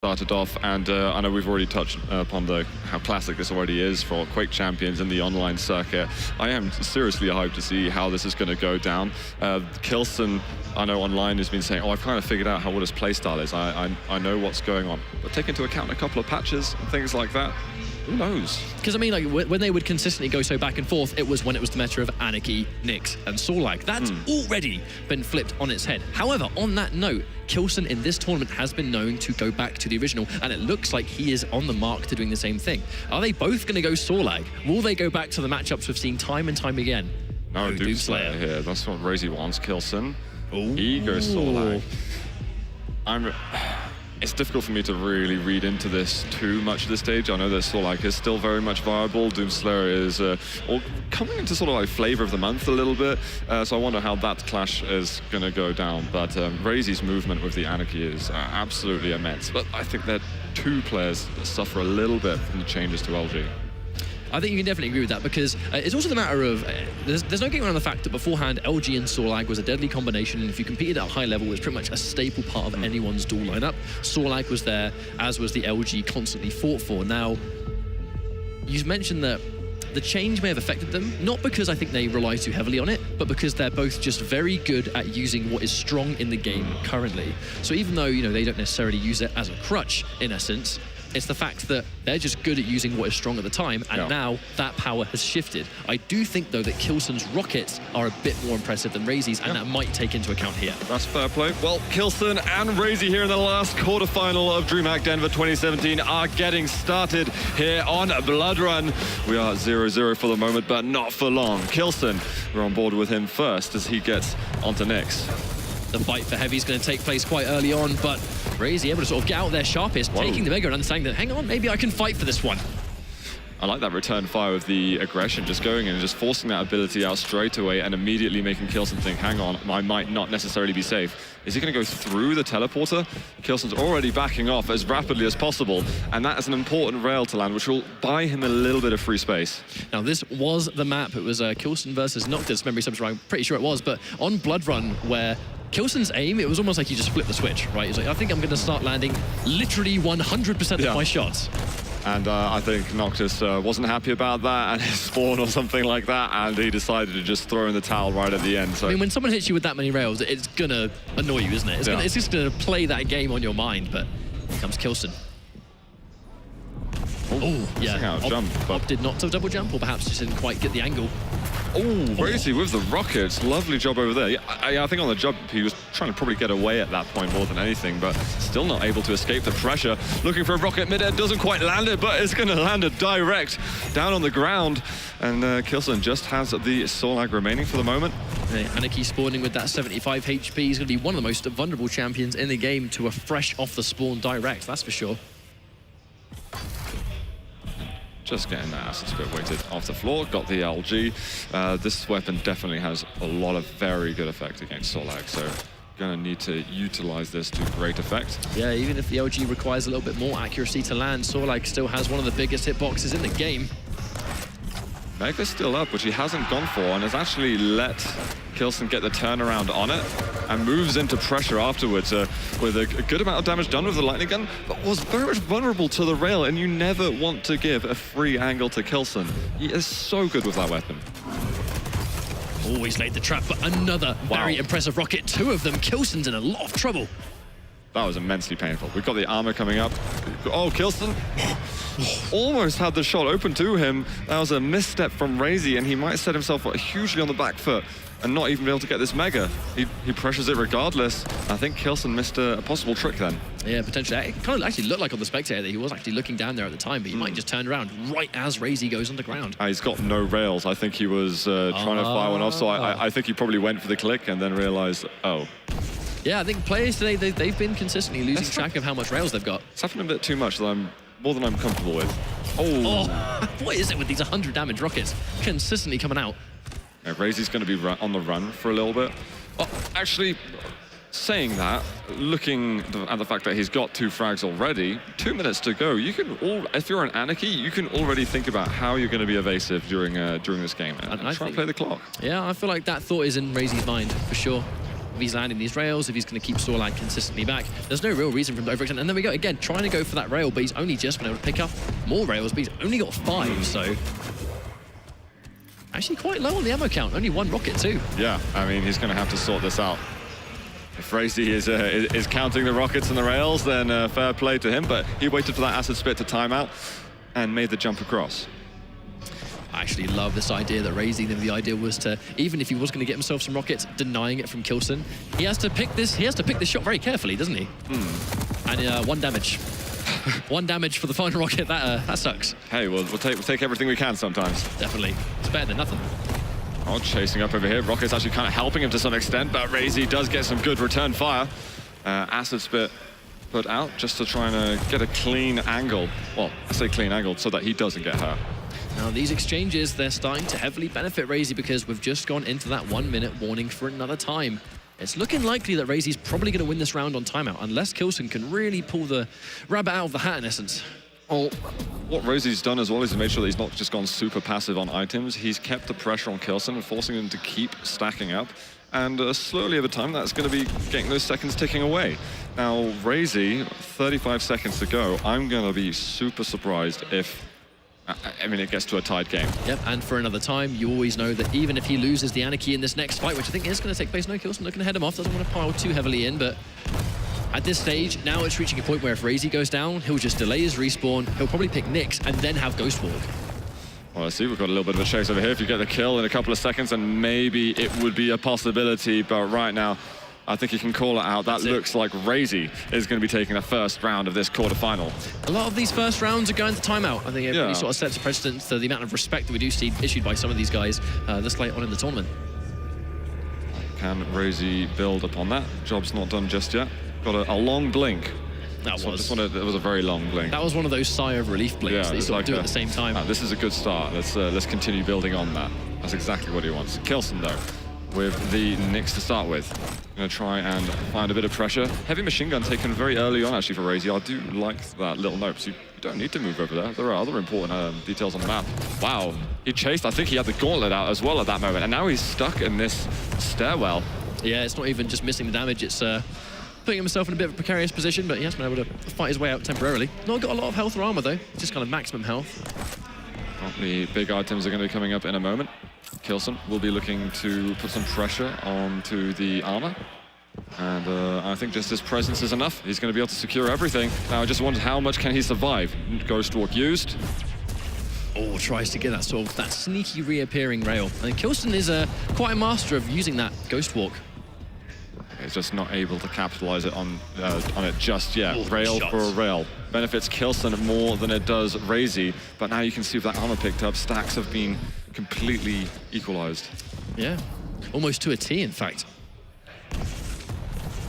started off, and I know we've already touched upon how classic this already is for Quake champions in the online circuit. I am seriously hyped to see how this is going to go down. k1llsen, I know online has been saying, oh, I've kind of figured out what his playstyle is. I know what's going on. But take into account a couple of patches and things like that, who knows? Because, I mean, like, when they would consistently go so back and forth, it was when it was the meta of Anarchy, Nyx, and Solag. That's already been flipped on its head. However, on that note, k1llsen in this tournament has been known to go back to the original, and it looks like he is on the mark to doing the same thing. Are they both going to go Solag? Will they go back to the matchups we've seen time and time again? No, Doomslayer here. That's what RAISY wants. k1llsen. He goes Solag. It's difficult for me to really read into this too much at this stage. I know that Solag is still very much viable. Doomslayer is coming into sort of like flavor of the month a little bit. So I wonder how that clash is going to go down. But RAISY's movement with the Anarchy is absolutely immense. But I think that two players that suffer a little bit from the changes to LG. I think you can definitely agree with that, because it's also the matter of, there's no getting around the fact that beforehand, LG and Solag was a deadly combination, and if you competed at a high level, it was pretty much a staple part of anyone's duel lineup. Solag was there, as was the LG constantly fought for. Now, you mentioned that the change may have affected them, not because I think they rely too heavily on it, but because they're both just very good at using what is strong in the game currently. So even though, you know, they don't necessarily use it as a crutch, in essence, it's the fact that they're just good at using what is strong at the time, and now that power has shifted. I do think, though, that k1llsen's rockets are a bit more impressive than RAISY's, and that might take into account here. That's fair play. Well, k1llsen and RAISY here in the last quarterfinal of DreamHack Denver 2017 are getting started here on Blood Run. We are 0-0 for the moment, but not for long. k1llsen, we're on board with him first as he gets onto Nyx. The fight for Heavy is going to take place quite early on, but RAISY able to sort of get out there sharpest, taking the Mega and understanding that, hang on, maybe I can fight for this one. I like that return fire with the aggression, just going in and just forcing that ability out straight away and immediately making k1llsen think, hang on, I might not necessarily be safe. Is he going to go through the teleporter? k1llsen's already backing off as rapidly as possible, and that is an important rail to land, which will buy him a little bit of free space. Now, this was the map. It was k1llsen versus Noctis, memory serves right, I'm pretty sure it was, but on Blood Run, where k1llsen's aim, it was almost like you just flip the switch, right? He's like, I think I'm going to start landing literally 100% of my shots. And I think Noctis wasn't happy about that and his spawn or something like that, and he decided to just throw in the towel right at the end. So I mean, when someone hits you with that many rails, it's going to annoy you, isn't it? It's just going to play that game on your mind, but here comes k1llsen. Oh, yeah. Opted not to double jump, or perhaps just didn't quite get the angle. Oh, RAISY with the rockets. Lovely job over there. I think on the jump, he was trying to probably get away at that point more than anything, but still not able to escape the pressure. Looking for a rocket mid-air, doesn't quite land it, but it's going to land it direct down on the ground. And k1llsen just has the Solag remaining for the moment. Anarchy spawning with that 75 HP. He's going to be one of the most vulnerable champions in the game to a fresh off the spawn direct, that's for sure. Just getting that acid spit weighted off the floor, got the LG. This weapon definitely has a lot of very good effect against Solag, so gonna need to utilize this to great effect. Yeah, even if the LG requires a little bit more accuracy to land, Solag still has one of the biggest hitboxes in the game. Mega's still up, which he hasn't gone for, and has actually let k1llsen get the turnaround on it, and moves into pressure afterwards with a good amount of damage done with the lightning gun, but was very much vulnerable to the rail, and you never want to give a free angle to k1llsen. He is so good with that weapon. Always laid the trap, but another very impressive rocket. Two of them. k1llsen's in a lot of trouble. That was immensely painful. We've got the armor coming up. Oh, k1llsen almost had the shot open to him. That was a misstep from RAISY, and he might set himself hugely on the back foot and not even be able to get this Mega. He pressures it regardless. I think k1llsen missed a possible trick then. Yeah, potentially. It kind of actually looked like on the spectator that he was actually looking down there at the time, but he might just turn around right as RAISY goes on the ground. He's got no rails. I think he was trying to fire one off, so I think he probably went for the click and then realized, oh. Yeah, I think players today, they've been consistently losing track of how much rails they've got. It's happened a bit too much, more than I'm comfortable with. Oh, what is it with these 100 damage rockets consistently coming out? Yeah, RAISY's going to be on the run for a little bit. Oh, actually, saying that, looking at the fact that he's got 2 frags already, 2 minutes to go, you can if you're an Anarchy, you can already think about how you're going to be evasive during this game and try and play the clock. Yeah, I feel like that thought is in RAISY's mind for sure. if he's landing these rails, if he's going to keep Sorlag consistently back. There's no real reason for him to overextend. And then we go again, trying to go for that rail, but he's only just been able to pick up more rails, but he's only got 5, so... Actually quite low on the ammo count, only 1 rocket too. Yeah, I mean, he's going to have to sort this out. If RAISY is counting the rockets and the rails, then fair play to him, but he waited for that acid spit to time out and made the jump across. I actually love this idea that RAISY, the idea was to, even if he was going to get himself some rockets, denying it from k1llsen, he has to pick this shot very carefully, doesn't he? And 1 damage. 1 damage for the final rocket, that sucks. Hey, we'll take everything we can sometimes. Definitely. It's better than nothing. Oh, chasing up over here. Rocket's actually kind of helping him to some extent, but RAISY does get some good return fire. Acid spit put out just to try and get a clean angle. Well, I say clean angle so that he doesn't get hurt. Now, these exchanges, they're starting to heavily benefit RAISY because we've just gone into that 1-minute warning for another time. It's looking likely that RAISY's probably going to win this round on timeout, unless k1llsen can really pull the rabbit out of the hat, in essence. Well, what RAISY's done as well is made sure that he's not just gone super passive on items. He's kept the pressure on k1llsen and forcing him to keep stacking up. And slowly over time, that's going to be getting those seconds ticking away. Now, RAISY, 35 seconds to go. I'm going to be super surprised if... I mean, it gets to a tied game. Yep, and for another time, you always know that even if he loses the Anarchy in this next fight, which I think is going to take place, no, k1llsen looking to head him off, doesn't want to pile too heavily in, but at this stage, now it's reaching a point where if RAISY goes down, he'll just delay his respawn, he'll probably pick Nyx and then have Ghost Walk. Well, let's see, we've got a little bit of a chase over here. If you get the kill in a couple of seconds, and maybe it would be a possibility, but right now, I think you can call it out. That looks like RAISY is going to be taking the first round of this quarterfinal. A lot of these first rounds are going to timeout. I think it really sort of sets a precedent to the amount of respect that we do see issued by some of these guys this late on in the tournament. Can RAISY build upon that? Job's not done just yet. Got a long blink. That was a very long blink. That was one of those sigh of relief blinks that you sort of do at the same time. This is a good start. Let's continue building on that. That's exactly what he wants. k1llsen, though, with the Nyx to start with. Going to try and find a bit of pressure. Heavy machine gun taken very early on, actually, for RAISY. I do like that little note. So you don't need to move over there. There are other important details on the map. Wow, he chased. I think he had the gauntlet out as well at that moment. And now he's stuck in this stairwell. Yeah, it's not even just missing the damage. It's putting himself in a bit of a precarious position, but he has been able to fight his way out temporarily. Not got a lot of health or armor, though. Just kind of maximum health. Well, the big items are going to be coming up in a moment. k1llsen will be looking to put some pressure onto the armor. And I think just his presence is enough. He's going to be able to secure everything. Now I just wonder how much can he survive. Ghost Walk used. Oh, tries to get that sort of that sneaky reappearing rail. And k1llsen is quite a master of using that Ghost Walk. He's just not able to capitalize it on it just yet. Oh, rail shots. for a rail. Benefits k1llsen more than it does RAISY. But now you can see with that armor picked up, stacks have been completely equalized. Yeah, almost to a T, in fact.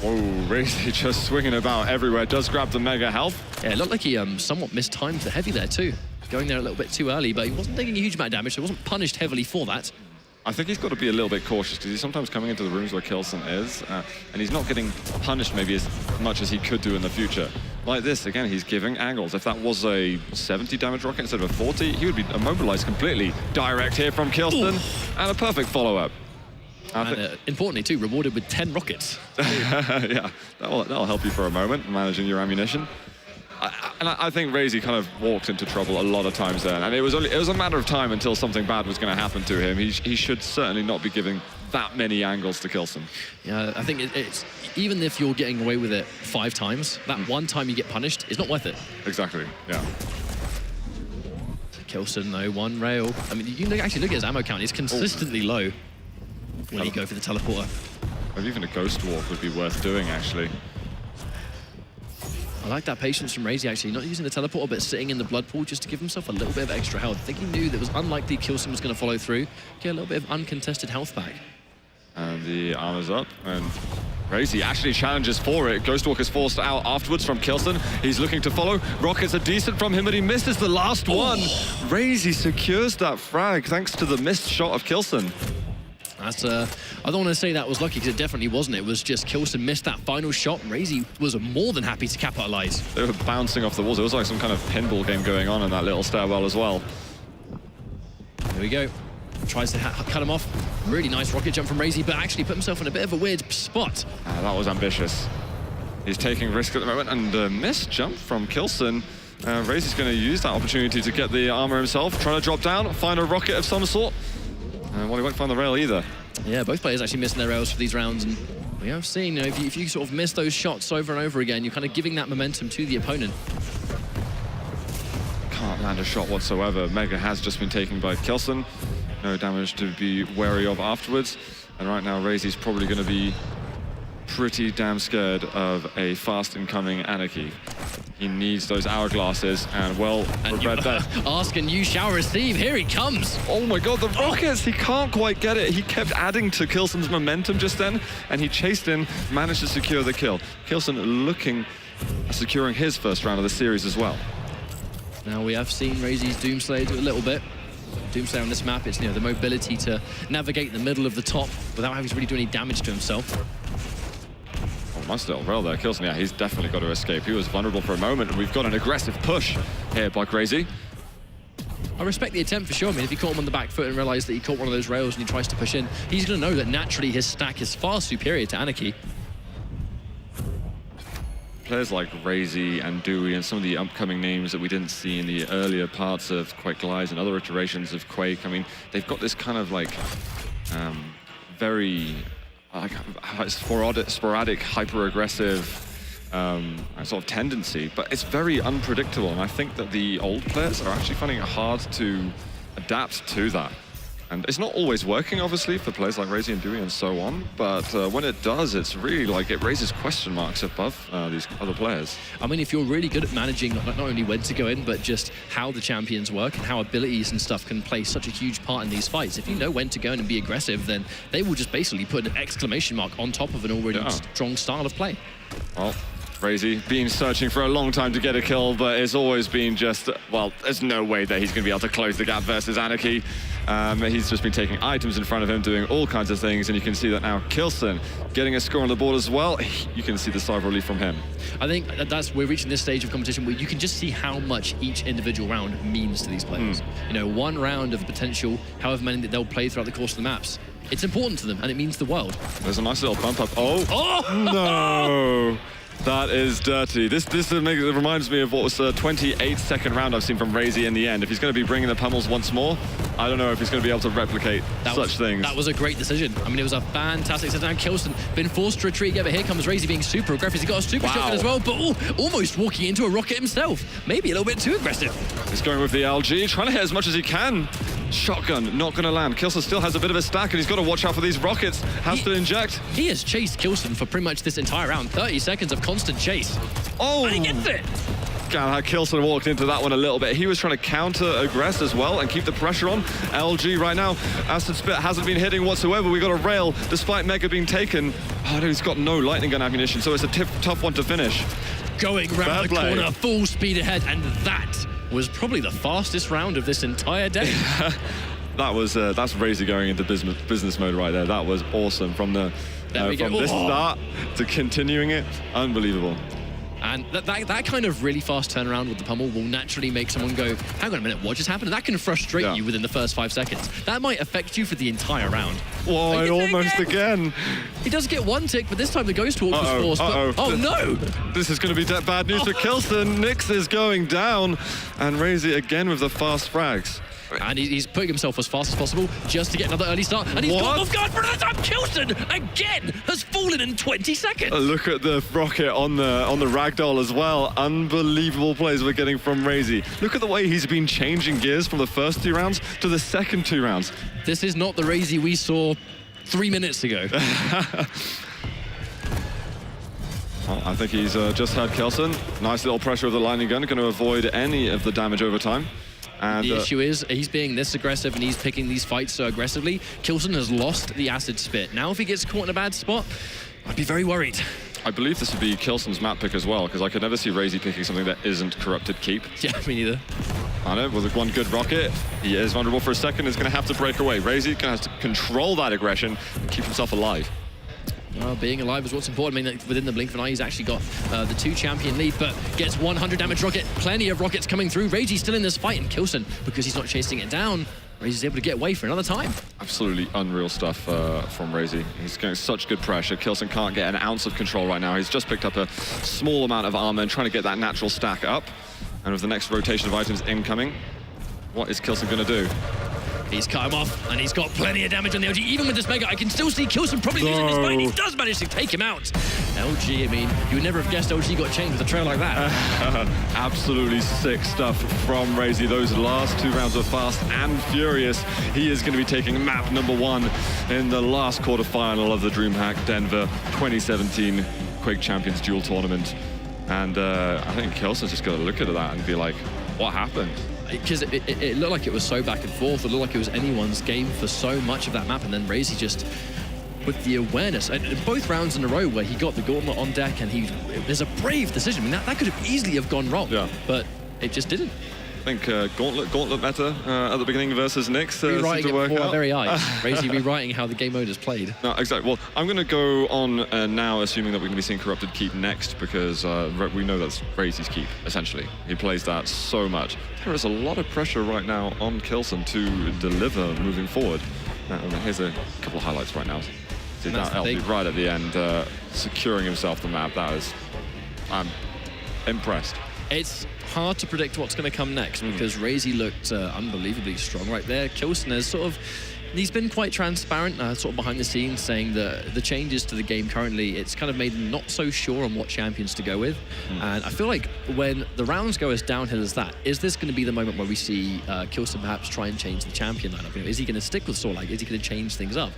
Whoa, RAISY just swinging about everywhere. Does grab the mega health. Yeah, it looked like he somewhat mistimed the heavy there too. Going there a little bit too early, but he wasn't taking a huge amount of damage, so he wasn't punished heavily for that. I think he's got to be a little bit cautious because he's sometimes coming into the rooms where k1llsen is, and he's not getting punished maybe as much as he could do in the future. Like this, again, he's giving angles. If that was a 70 damage rocket instead of a 40, he would be immobilized completely. Direct here from k1llsen, and a perfect follow-up. And importantly too, rewarded with 10 rockets. Yeah, that'll help you for a moment, managing your ammunition. I think RAISY kind of walked into trouble a lot of times there, and it was a matter of time until something bad was going to happen to him. He should certainly not be giving that many angles to k1llsen. Yeah, I think it's even if you're getting away with it 5 times, that one time you get punished is not worth it. Exactly. Yeah. k1llsen though, 1 rail. I mean, you can actually look at his ammo count. It's consistently low when you go for the teleporter. Maybe even a Ghost Walk would be worth doing, actually. I like that patience from RAISY, actually. Not using the teleporter, but sitting in the blood pool just to give himself a little bit of extra health. I think he knew that it was unlikely k1llsen was going to follow through. Get a little bit of uncontested health back. And the armor's up, and RAISY actually challenges for it. Ghost Walk is forced out afterwards from k1llsen. He's looking to follow. Rockets are decent from him, but he misses the last one. RAISY secures that frag thanks to the missed shot of k1llsen. That's, I don't want to say that was lucky, because it definitely wasn't. It was just k1llsen missed that final shot. RAISY was more than happy to capitalize. They were bouncing off the walls. It was like some kind of pinball game going on in that little stairwell as well. Here we go. tries to cut him off. Really nice rocket jump from RAISY, but actually put himself in a bit of a weird spot. That was ambitious. He's taking risk at the moment, and a missed jump from k1llsen. RAISY's going to use that opportunity to get the armor himself, trying to drop down, find a rocket of some sort. Well, he won't find the rail either. Yeah, both players actually missing their rails for these rounds, and we have seen, you know, if you sort of miss those shots over and over again, you're kind of giving that momentum to the opponent. Can't land a shot whatsoever. Mega has just been taken by k1llsen. No damage to be wary of afterwards. And right now, RAISY's probably going to be pretty damn scared of a fast incoming Anarchy. He needs those hourglasses, and well, prepared that. Ask and you shall receive. Here he comes. Oh my god, the rockets! He can't quite get it. He kept adding to k1llsen's momentum just then, and he chased in, managed to secure the kill. k1llsen looking at securing his first round of the series as well. Now we have seen RAISY's Doomslayer do a little bit. Doomslayer on this map, it's, you know, the mobility to navigate the middle of the top without having to really do any damage to himself. Nice little rail there, k1llsen. Yeah, he's definitely got to escape. He was vulnerable for a moment, and we've got an aggressive push here by RAISY. I respect the attempt for sure. I mean, if he caught him on the back foot and realized that he caught one of those rails and he tries to push in, he's going to know that naturally his stack is far superior to Anarchy. Players like RAISY and Dewey and some of the upcoming names that we didn't see in the earlier parts of Quake Lives and other iterations of Quake, I mean, they've got this kind of like very sporadic, hyper-aggressive sort of tendency, but it's very unpredictable, and I think that the old players are actually finding it hard to adapt to that. And it's not always working, obviously, for players like RAISY and Dewey and so on, but when it does, it's really like it raises question marks above these other players. I mean, if you're really good at managing not only when to go in, but just how the champions work and how abilities and stuff can play such a huge part in these fights, if you know when to go in and be aggressive, then they will just basically put an exclamation mark on top of an already strong style of play. Well, RAISY been searching for a long time to get a kill, but it's always been just, well, there's no way that he's going to be able to close the gap versus Anarchy. He's just been taking items in front of him, doing all kinds of things, and you can see that now k1llsen getting a score on the board as well. You can see the sigh of relief from him. I think we're reaching this stage of competition where you can just see how much each individual round means to these players. You know, one round of potential, however many that they'll play throughout the course of the maps, it's important to them, and it means the world. There's a nice little bump up. Oh no! That is dirty. This reminds me of what was the 28-second round I've seen from RAISY in the end. If he's going to be bringing the pummels once more, I don't know if he's going to be able to replicate such things. That was a great decision. I mean, it was a fantastic set down. k1llsen been forced to retreat, but here comes RAISY being super aggressive. He's got a super shotgun as well, but almost walking into a rocket himself. Maybe a little bit too aggressive. He's going with the LG, trying to hit as much as he can. Shotgun, not going to land. k1llsen still has a bit of a stack, and he's got to watch out for these rockets. Has to inject. He has chased k1llsen for pretty much this entire round. 30 seconds of constant chase. Oh! And he gets it! God, how k1llsen walked into that one a little bit. He was trying to counter-aggress as well and keep the pressure on. LG right now, Acid Spit hasn't been hitting whatsoever. We got a rail, despite Mega being taken. Oh no, he's got no lightning gun ammunition, so it's a tough one to finish. Going round the corner, full speed ahead, and that was probably the fastest round of this entire day. That's RAISY going into business mode right there. That was awesome from this start to continuing it. Unbelievable. And that kind of really fast turnaround with the pummel will naturally make someone go, hang on a minute, what just happened? And that can frustrate you within the first 5 seconds. That might affect you for the entire round. Whoa, and almost again. He does get one tick, but this time the ghost walk was forced. Oh no! This is going to be bad news for k1llsen. Nyx is going down, and RAISY again with the fast frags. And he's putting himself as fast as possible just to get another early start. And he's gone off guard for another time. k1llsen again has fallen in 20 seconds. Look at the rocket on the ragdoll as well. Unbelievable plays we're getting from RAISY. Look at the way he's been changing gears from the first 2 rounds to the second 2 rounds. This is not the RAISY we saw 3 minutes ago. Well, I think he's just had k1llsen. Nice little pressure of the lightning gun, going to avoid any of the damage over time. And the issue is, he's being this aggressive and he's picking these fights so aggressively. k1llsen has lost the Acid Spit. Now if he gets caught in a bad spot, I'd be very worried. I believe this would be k1llsen's map pick as well, because I could never see RAISY picking something that isn't Corrupted Keep. Yeah, me neither. I know, with one good rocket, he is vulnerable for a second, is going to have to break away. RAISY going to have to control that aggression and keep himself alive. Well, being alive is what's important. I mean, within the blink of an eye, he's actually got the 2 champion lead, but gets 100 damage rocket. Plenty of rockets coming through. RAISY still in this fight, and k1llsen, because he's not chasing it down, RAISY's able to get away for another time. Absolutely unreal stuff from RAISY. He's getting such good pressure. k1llsen can't get an ounce of control right now. He's just picked up a small amount of armor and trying to get that natural stack up. And with the next rotation of items incoming, what is k1llsen going to do? He's cut him off, and he's got plenty of damage on the LG. Even with this Mega, I can still see k1llsen probably losing his fight. He does manage to take him out. LG, I mean, you would never have guessed LG got changed with a trail like that. Absolutely sick stuff from RAISY. Those last 2 rounds were fast and furious. He is going to be taking map number 1 in the last quarterfinal of the DreamHack Denver 2017 Quake Champions Duel Tournament. And I think k1llsen's just got to look at that and be like, what happened? Because it looked like it was so back and forth. It looked like it was anyone's game for so much of that map, and then RAISY just with the awareness. And both rounds in a row where he got the gauntlet on deck, and it was a brave decision. I mean, that could have easily have gone wrong, but it just didn't. I think gauntlet meta at the beginning versus Nyx rewriting seemed to work it before out. our very eyes. RAISY rewriting how the game mode is played. No, exactly. Well, I'm going to go on now, assuming that we're going to be seeing Corrupted Keep next, because we know that's RAISY's keep, essentially. He plays that so much. There is a lot of pressure right now on k1llsen to deliver moving forward. Here's a couple of highlights right now. See that LP right at the end, securing himself the map. I'm impressed. It's hard to predict what's going to come next because RAISY looked unbelievably strong right there. k1llsen has he's been quite transparent, sort of behind the scenes, saying that the changes to the game currently, it's kind of made them not so sure on what champions to go with. And I feel like when the rounds go as downhill as that, is this going to be the moment where we see k1llsen perhaps try and change the champion lineup? Is he going to stick with Sorlag? Is he going to change things up?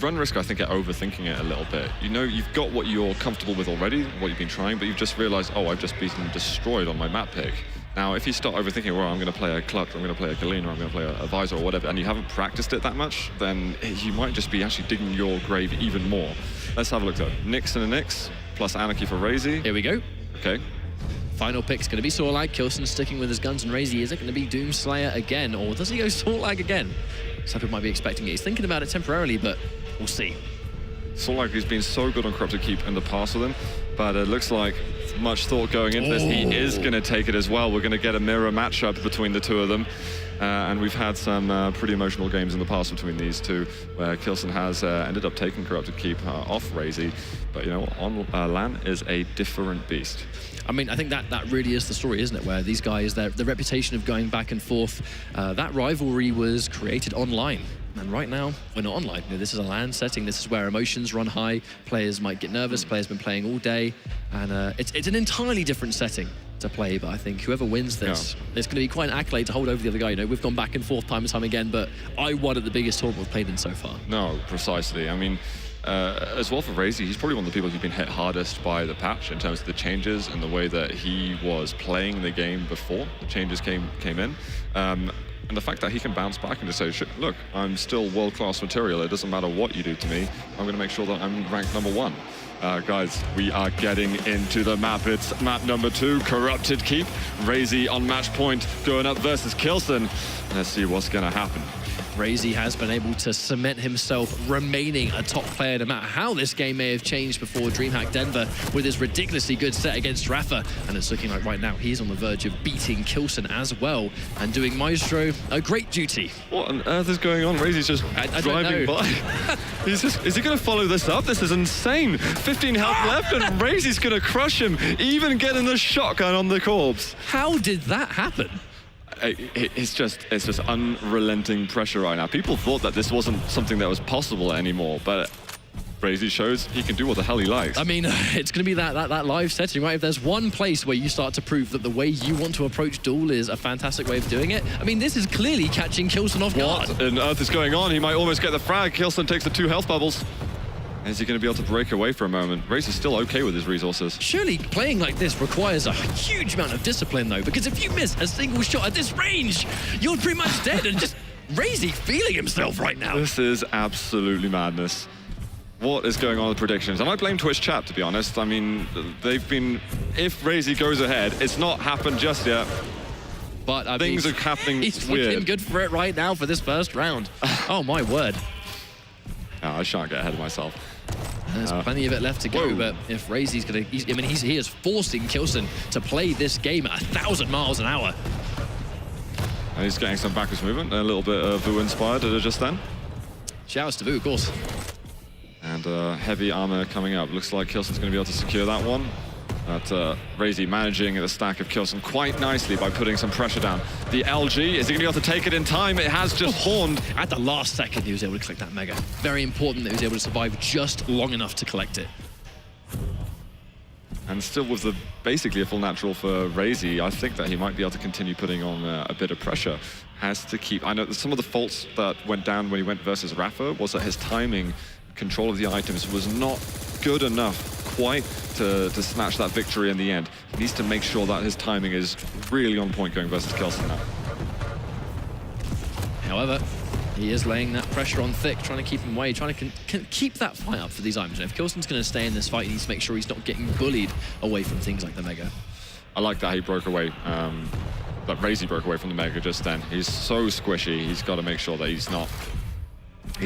Run risk, I think, at overthinking it a little bit. You know, you've got what you're comfortable with already, what you've been trying, but you've just realized, oh, I've just been destroyed on my map pick. Now, if you start overthinking, well, I'm going to play a Clutch, or I'm going to play a k1llsen, or I'm going to play a Visor, or whatever, and you haven't practiced it that much, then you might just be actually digging your grave even more. Let's have a look, though. Nyx and a Nyx, plus Anarchy for RAISY. Here we go. Okay. Final pick's going to be Sorlag. k1llsen sticking with his guns, and RAISY, is it going to be Doomslayer again, or does he go Sorlag again? Some people might be expecting it. He's thinking about it temporarily, but we'll see. Sorlag has been so good on Corrupted Keep in the past with him, but it looks like much thought going into this. He is going to take it as well. We're going to get a mirror matchup between the two of them. And we've had some pretty emotional games in the past between these two, where k1llsen has ended up taking Corrupted Keep off RAISY. But, you know, on LAN is a different beast. I mean, I think that really is the story, isn't it? Where these guys, the reputation of going back and forth, that rivalry was created online. And right now, we're not online. You know, this is a LAN setting. This is where emotions run high. Players might get nervous. Players have been playing all day. And it's an entirely different setting to play. But I think whoever wins this, it's going to be quite an accolade to hold over the other guy. You know, we've gone back and forth time and time again, but I won at the biggest tournament we've played in so far. No, precisely. I mean, as well for RAISY, he's probably one of the people who's been hit hardest by the patch in terms of the changes and the way that he was playing the game before the changes came in. And the fact that he can bounce back and just say, look, I'm still world-class material. It doesn't matter what you do to me. I'm going to make sure that I'm ranked #1. Guys, we are getting into the map. It's map number 2, Corrupted Keep. RAISY on match point, going up versus k1llsen. Let's see what's going to happen. RAISY has been able to cement himself remaining a top player, no matter how this game may have changed before DreamHack Denver with his ridiculously good set against Rafa. And it's looking like right now he's on the verge of beating k1llsen as well and doing Maestro a great duty. What on earth is going on? RAISY's just driving by. Is he going to follow this up? This is insane. 15 health left and RAISY's going to crush him, even getting the shotgun on the corpse. How did that happen? It's just unrelenting pressure right now. People thought that this wasn't something that was possible anymore, but RAISY shows he can do what the hell he likes. I mean, it's going to be that live setting, right? If there's one place where you start to prove that the way you want to approach Duel is a fantastic way of doing it, I mean, this is clearly catching k1llsen off guard. What on earth is going on? He might almost get the frag. k1llsen takes the 2 health bubbles. Is he going to be able to break away for a moment? RAISY's still okay with his resources. Surely playing like this requires a huge amount of discipline, though, because if you miss a single shot at this range, you're pretty much dead. And just RAISY feeling himself right now. This is absolutely madness. What is going on with predictions? And I blame Twitch chat, to be honest. I mean, they've been... If RAISY goes ahead, it's not happened just yet. But things are happening he's weird. looking good for it right now for this first round. Oh, my word. No, I shan't get ahead of myself. There's plenty of it left to go, but if RAISY's going to... I mean, he is forcing k1llsen to play this game at 1,000 miles an hour. And he's getting some backwards movement, a little bit of Vu inspired just then. Shouts to Vu, of course. And heavy armor coming up. Looks like k1llsen's going to be able to secure that one. But RAISY managing the stack of k1llsen quite nicely by putting some pressure down. The LG, is he going to be able to take it in time? It has just horned. At the last second, he was able to collect that Mega. Very important that he was able to survive just long enough to collect it. And still with basically a full natural for RAISY, I think that he might be able to continue putting on a bit of pressure. Has to keep, I know that some of the faults that went down when he went versus Rafa was that his timing, control of the items was not good enough quite to snatch that victory in the end. He needs to make sure that his timing is really on point going versus k1llsen now. However, he is laying that pressure on thick, trying to keep him away, trying to keep that fight up for these items. And if k1llsen's going to stay in this fight, he needs to make sure he's not getting bullied away from things like the Mega. I like that he broke away, that RAISY broke away from the Mega just then. He's so squishy, he's got to make sure that he's not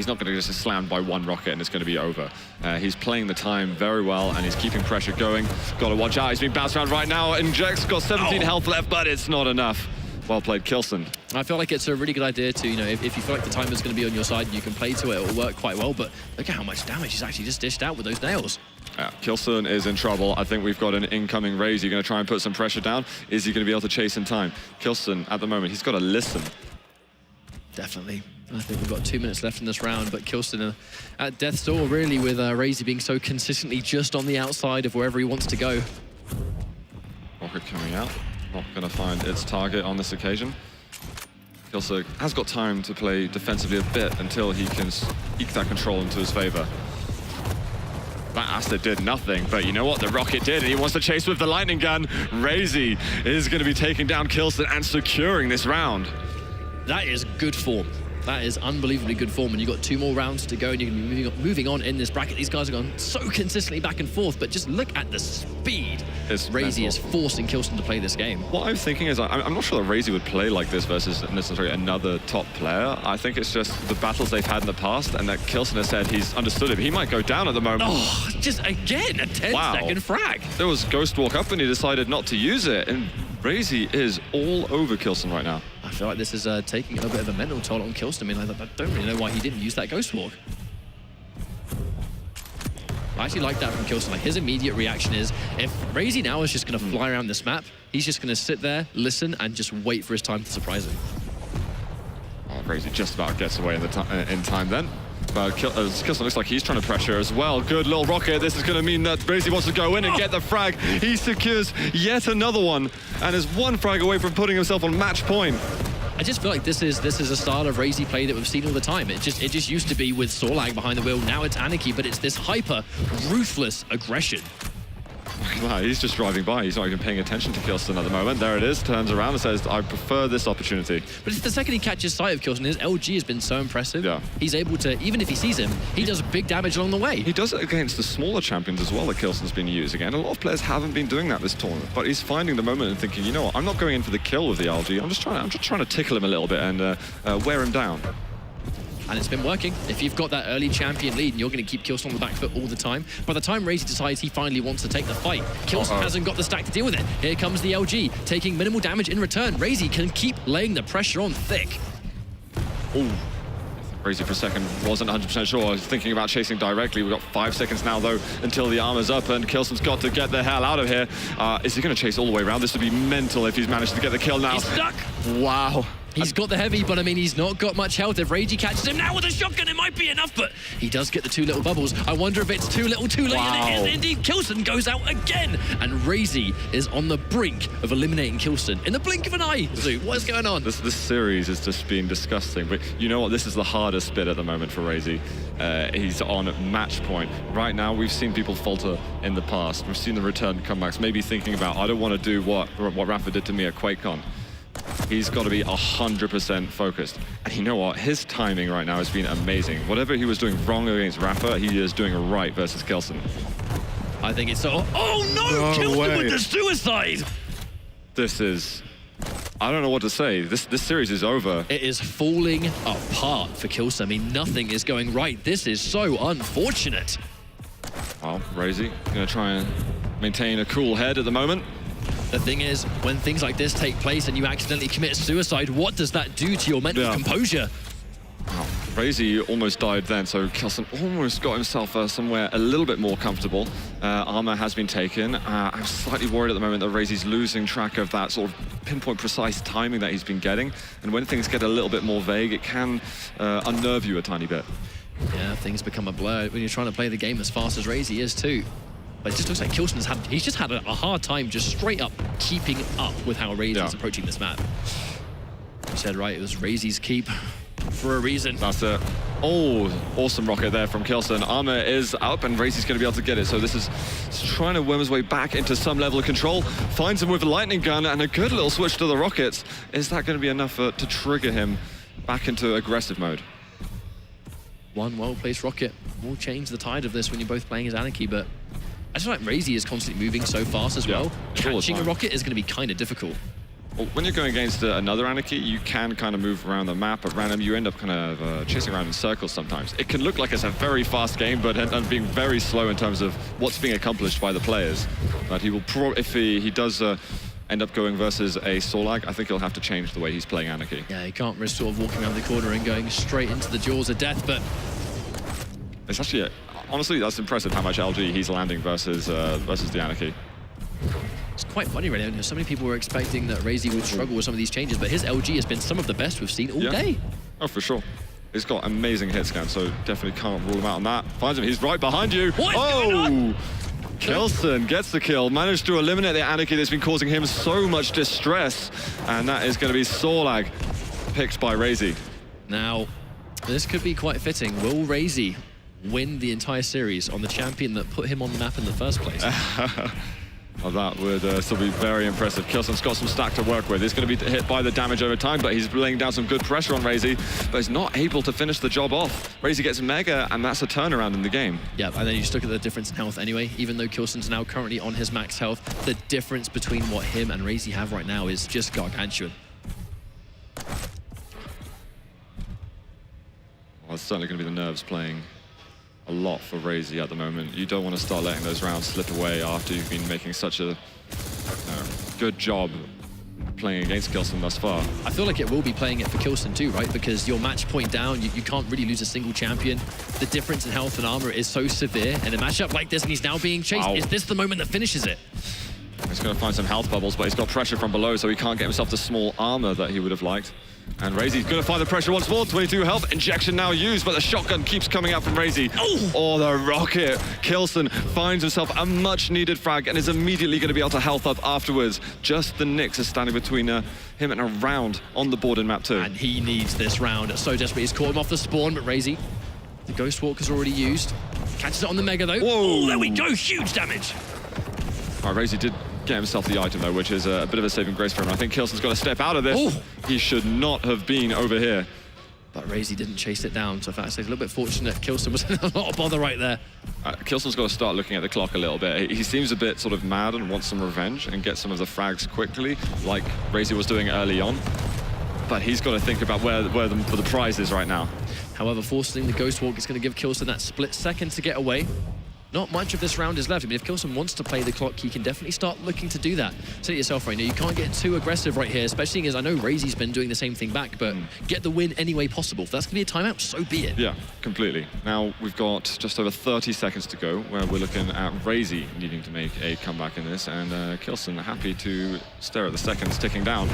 going to just get slammed by one rocket and it's going to be over. He's playing the time very well and he's keeping pressure going. Got to watch out, he's being bounced around right now. Inject's got 17 health left, but it's not enough. Well played, k1llsen. I feel like it's a really good idea to, if you feel like the timer's going to be on your side and you can play to it, it'll work quite well, but look at how much damage he's actually just dished out with those nails. Yeah, k1llsen is in trouble. I think we've got an incoming RAISY going to try and put some pressure down. Is he going to be able to chase in time? k1llsen, at the moment, he's got to listen. Definitely. I think we've got 2 minutes left in this round, but k1llsen at death's door, really, with RAISY being so consistently just on the outside of wherever he wants to go. Rocket coming out. Not going to find its target on this occasion. k1llsen has got time to play defensively a bit until he can eke that control into his favor. That Acid did nothing, but you know what? The rocket did, and he wants to chase with the lightning gun. RAISY is going to be taking down k1llsen and securing this round. That is good form. That is unbelievably good form, and you've got 2 more rounds to go, and you're going to be moving on in this bracket. These guys are going so consistently back and forth, but just look at the speed RAISY is forcing k1llsen to play this game. What I'm thinking is, I'm not sure that RAISY would play like this versus necessarily another top player. I think it's just the battles they've had in the past, and that k1llsen has said he's understood it. He might go down at the moment. Oh, just again, a 10-second frag. There was Ghost Walk up, and he decided not to use it, and RAISY is all over k1llsen right now. I feel like this is taking a bit of a mental toll on k1llsen. I mean, I don't really know why he didn't use that Ghost Walk. I actually like that from k1llsen. Like, his immediate reaction is, if RAISY now is just going to fly around this map, he's just going to sit there, listen, and just wait for his time to surprise him. Oh, RAISY just about gets away in time then. But k1llsen looks like he's trying to pressure as well. Good little rocket. This is going to mean that RAISY wants to go in and get the frag. He secures yet another one and is 1 frag away from putting himself on match point. I just feel like this is a style of RAISY play that we've seen all the time. It just used to be with Sorlag behind the wheel. Now it's Anarchy, but it's this hyper, ruthless aggression. Wow, he's just driving by. He's not even paying attention to k1llsen at the moment. There it is. Turns around and says, I prefer this opportunity. But it's the second he catches sight of k1llsen, his LG has been so impressive. Yeah. He's able to, even if he sees him, he does big damage along the way. He does it against the smaller champions as well that k1llsen's been used again. A lot of players haven't been doing that this tournament, but he's finding the moment and thinking, you know what, I'm not going in for the kill with the LG. I'm just trying to tickle him a little bit and wear him down. And it's been working. If you've got that early champion lead and you're going to keep k1llsen on the back foot all the time, by the time RAISY decides he finally wants to take the fight, k1llsen hasn't got the stack to deal with it. Here comes the LG, taking minimal damage in return. RAISY can keep laying the pressure on thick. Ooh. RAISY for a second wasn't 100% sure. I was thinking about chasing directly. We've got 5 seconds now, though, until the armor's up, and k1llsen's got to get the hell out of here. Is he going to chase all the way around? This would be mental if he's managed to get the kill now. He's stuck! Wow. He's got the heavy, but I mean, he's not got much health. If RAISY catches him now with a shotgun, it might be enough, but he does get the 2 little bubbles. I wonder if it's too little, too late, and it is indeed. k1llsen goes out again, and RAISY is on the brink of eliminating k1llsen in the blink of an eye. Zoo, what is going on? This series has just been disgusting, but you know what? This is the hardest bit at the moment for RAISY. He's on match point. Right now, we've seen people falter in the past. We've seen the return comebacks, maybe thinking about, I don't want to do what Rafa did to me at QuakeCon. He's got to be 100% focused. And you know what? His timing right now has been amazing. Whatever he was doing wrong against Rafa, he is doing right versus k1llsen. I think it's so... Oh no! k1llsen with the suicide! This is... I don't know what to say. This series is over. It is falling apart for k1llsen. I mean, nothing is going right. This is so unfortunate. Well, RAISY going to try and maintain a cool head at the moment. The thing is, when things like this take place and you accidentally commit suicide, what does that do to your mental composure? Wow. RAISY almost died then, so k1llsen almost got himself somewhere a little bit more comfortable. Armor has been taken. I'm slightly worried at the moment that RAISY's losing track of that sort of pinpoint precise timing that he's been getting. And when things get a little bit more vague, it can unnerve you a tiny bit. Yeah, things become a blur when you're trying to play the game as fast as RAISY is too. But it just looks like he's just had a hard time just straight up keeping up with how RAISY is approaching this map. You said right, it was RAISY's keep for a reason. That's it. Oh, awesome rocket there from k1llsen. Armor is up and RAISY's going to be able to get it. So this is trying to worm his way back into some level of control. Finds him with a lightning gun and a good little switch to the rockets. Is that going to be enough to trigger him back into aggressive mode? One well-placed rocket will change the tide of this when you're both playing as Anarchy, but I just feel like RAISY is constantly moving so fast as well. Catching a rocket is going to be kind of difficult. Well, when you're going against another Anarchy, you can kind of move around the map at random. You end up kind of chasing around in circles sometimes. It can look like it's a very fast game, but end up being very slow in terms of what's being accomplished by the players. But he will probably, if he does end up going versus a Solag, I think he'll have to change the way he's playing Anarchy. Yeah, he can't risk sort of walking around the corner and going straight into the jaws of death, but it's actually, honestly, that's impressive how much LG he's landing versus the Anarchy. It's quite funny right now. So many people were expecting that RAISY would struggle with some of these changes, but his LG has been some of the best we've seen all day. Oh, for sure. He's got amazing hit scan, so definitely can't rule him out on that. Finds him, he's right behind you. What is going on? k1llsen gets the kill, managed to eliminate the Anarchy that's been causing him so much distress, and that is going to be Solag, picked by RAISY. Now, this could be quite fitting. Will RAISY win the entire series on the champion that put him on the map in the first place? Well, that would still be very impressive. k1llsen's got some stack to work with. He's going to be hit by the damage over time, but he's laying down some good pressure on RAISY, but he's not able to finish the job off. RAISY gets Mega, and that's a turnaround in the game. Yeah, and then you just look at the difference in health anyway. Even though k1llsen's now currently on his max health, the difference between what him and RAISY have right now is just gargantuan. Well, it's certainly going to be the nerves playing a lot for RAISY at the moment. You don't want to start letting those rounds slip away after you've been making such a good job playing against k1llsen thus far. I feel like it will be playing it for k1llsen too, right? Because your match point down, you can't really lose a single champion. The difference in health and armor is so severe, and a matchup like this, and he's now being chased. Is this the moment that finishes it? He's going to find some health bubbles, but he's got pressure from below, so he can't get himself the small armor that he would have liked. And RAISY's going to find the pressure once more. 22 health, injection now used, but the shotgun keeps coming out from RAISY. Oh, the rocket. k1llsen finds himself a much-needed frag and is immediately going to be able to health up afterwards. Just the Nyx is standing between him and a round on the board in map 2. And he needs this round so desperately. He's caught him off the spawn, but RAISY, the Ghost Walker's already used. Catches it on the Mega, though. Whoa. Oh, there we go. Huge damage. RAISY did get himself the item, though, which is a bit of a saving grace for him. I think k1llsen's got to step out of this. He should not have been over here. But RAISY didn't chase it down, so in fact, it's a little bit fortunate. k1llsen was in a lot of bother right there. k1llsen's got to start looking at the clock a little bit. He seems a bit sort of mad and wants some revenge and get some of the frags quickly, like RAISY was doing early on. But he's got to think about where the prize is right now. However, forcing the Ghost Walk is going to give k1llsen that split second to get away. Not much of this round is left. I mean, if k1llsen wants to play the clock, he can definitely start looking to do that. Say it yourself right now, you can't get too aggressive right here, especially as I know RAISY's been doing the same thing back, but get the win any way possible. If that's going to be a timeout, so be it. Yeah, completely. Now, we've got just over 30 seconds to go, where we're looking at RAISY needing to make a comeback in this, and k1llsen happy to stare at the seconds ticking down.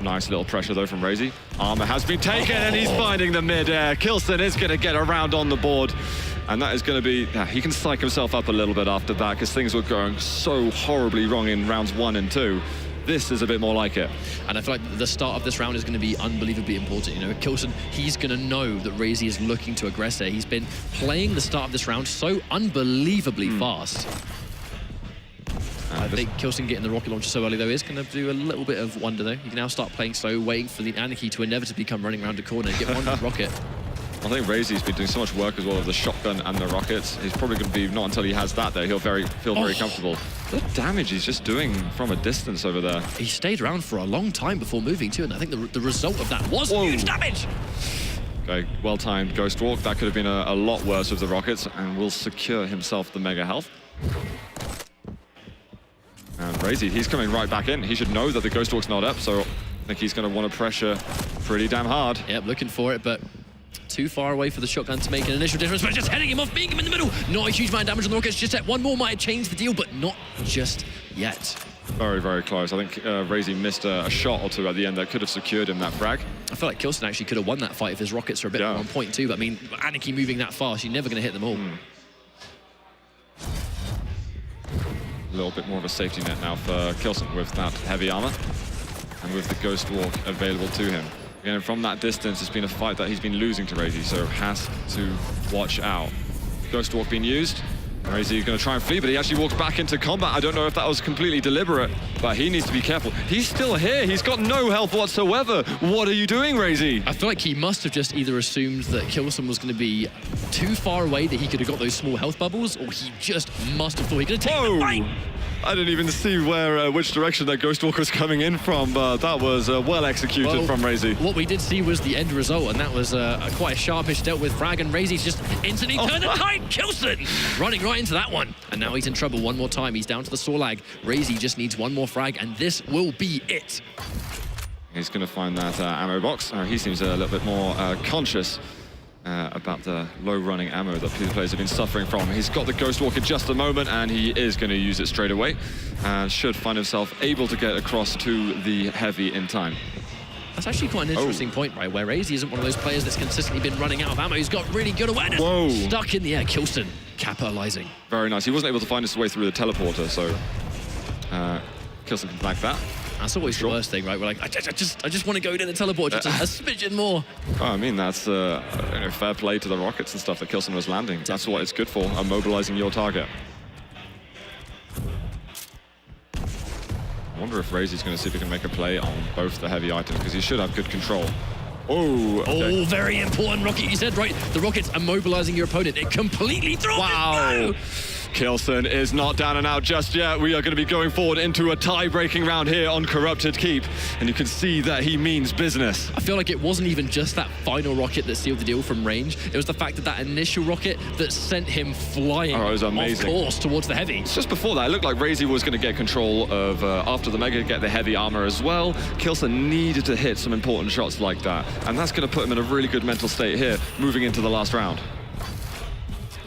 Nice little pressure, though, from RAISY. Armor has been taken, and he's finding the mid-air. k1llsen is going to get around on the board. And that is going to be, he can psych himself up a little bit after that because things were going so horribly wrong in rounds 1 and 2. This is a bit more like it. And I feel like the start of this round is going to be unbelievably important. You know, k1llsen, he's going to know that RAISY is looking to aggress here. He's been playing the start of this round so unbelievably fast. I think k1llsen getting the rocket launcher so early, though, is going to do a little bit of wonder, though. You can now start playing slow, waiting for the Anarchy to inevitably come running around a corner and get one rocket. I think RAISY's been doing so much work as well with the shotgun and the rockets. He's probably going to be, not until he has that, though, he'll feel very comfortable. The damage he's just doing from a distance over there. He stayed around for a long time before moving, too, and I think the result of that was huge damage. Okay, well-timed Ghost Walk. That could have been a lot worse with the rockets, and will secure himself the Mega health. And RAISY, he's coming right back in. He should know that the Ghost Walk's not up, so I think he's going to want to pressure pretty damn hard. Yep, looking for it, but too far away for the shotgun to make an initial difference, but just heading him off, being him in the middle. Not a huge amount of damage on the rockets just yet. One more might have changed the deal, but not just yet. Very, very close. I think RAISY missed a shot or two at the end that could have secured him that frag. I feel like k1llsen actually could have won that fight if his rockets are a bit more on point too, but I mean, Anarchy moving that fast, you're never going to hit them all. A little bit more of a safety net now for k1llsen with that heavy armor and with the Ghost Walk available to him. Again, from that distance, it's been a fight that he's been losing to RAISY, so has to watch out. Ghost Walk being used. RAISY is going to try and flee, but he actually walks back into combat. I don't know if that was completely deliberate, but he needs to be careful. He's still here. He's got no health whatsoever. What are you doing, RAISY? I feel like he must have just either assumed that k1llsen was going to be too far away that he could have got those small health bubbles, or he just must have thought he could have taken the fight. I didn't even see which direction that Ghost Walk was coming in from, but that was well executed from RAISY. What we did see was the end result, and that was quite a sharpish dealt with frag, and RAISY's just instantly turned the tide. k1llsen running right into that one, and now he's in trouble one more time. He's down to the Sorlag. RAISY just needs one more frag, and this will be it. He's going to find that ammo box. He seems a little bit more conscious about the low running ammo that players have been suffering from. He's got the Ghost Walk in just a moment, and he is going to use it straight away, and should find himself able to get across to the heavy in time. That's actually quite an interesting point, right, where RAISY isn't one of those players that's consistently been running out of ammo. He's got really good awareness. Whoa. Stuck in the air, k1llsen capitalizing. Very nice. He wasn't able to find his way through the teleporter, so k1llsen can flag that. That's always the worst thing, right? We're like, I just want to go to the teleport just a smidgen more. Oh, I mean, that's fair play to the rockets and stuff that k1llsen was landing. That's what it's good for, immobilizing your target. I wonder if RAISY's going to see if he can make a play on both the heavy items, because he should have good control. Oh, okay. Oh, very important rocket. You said, right, the rocket's immobilizing your opponent. It completely throws it. k1llsen is not down and out just yet. We are going to be going forward into a tie-breaking round here on Corrupted Keep, and you can see that he means business. I feel like it wasn't even just that final rocket that sealed the deal from range. It was the fact that initial rocket that sent him flying it was amazing. off course towards the heavy. Just before that, it looked like RAISY was going to get control of, after the Mega, get the heavy armor as well. k1llsen needed to hit some important shots like that, and that's going to put him in a really good mental state here, moving into the last round.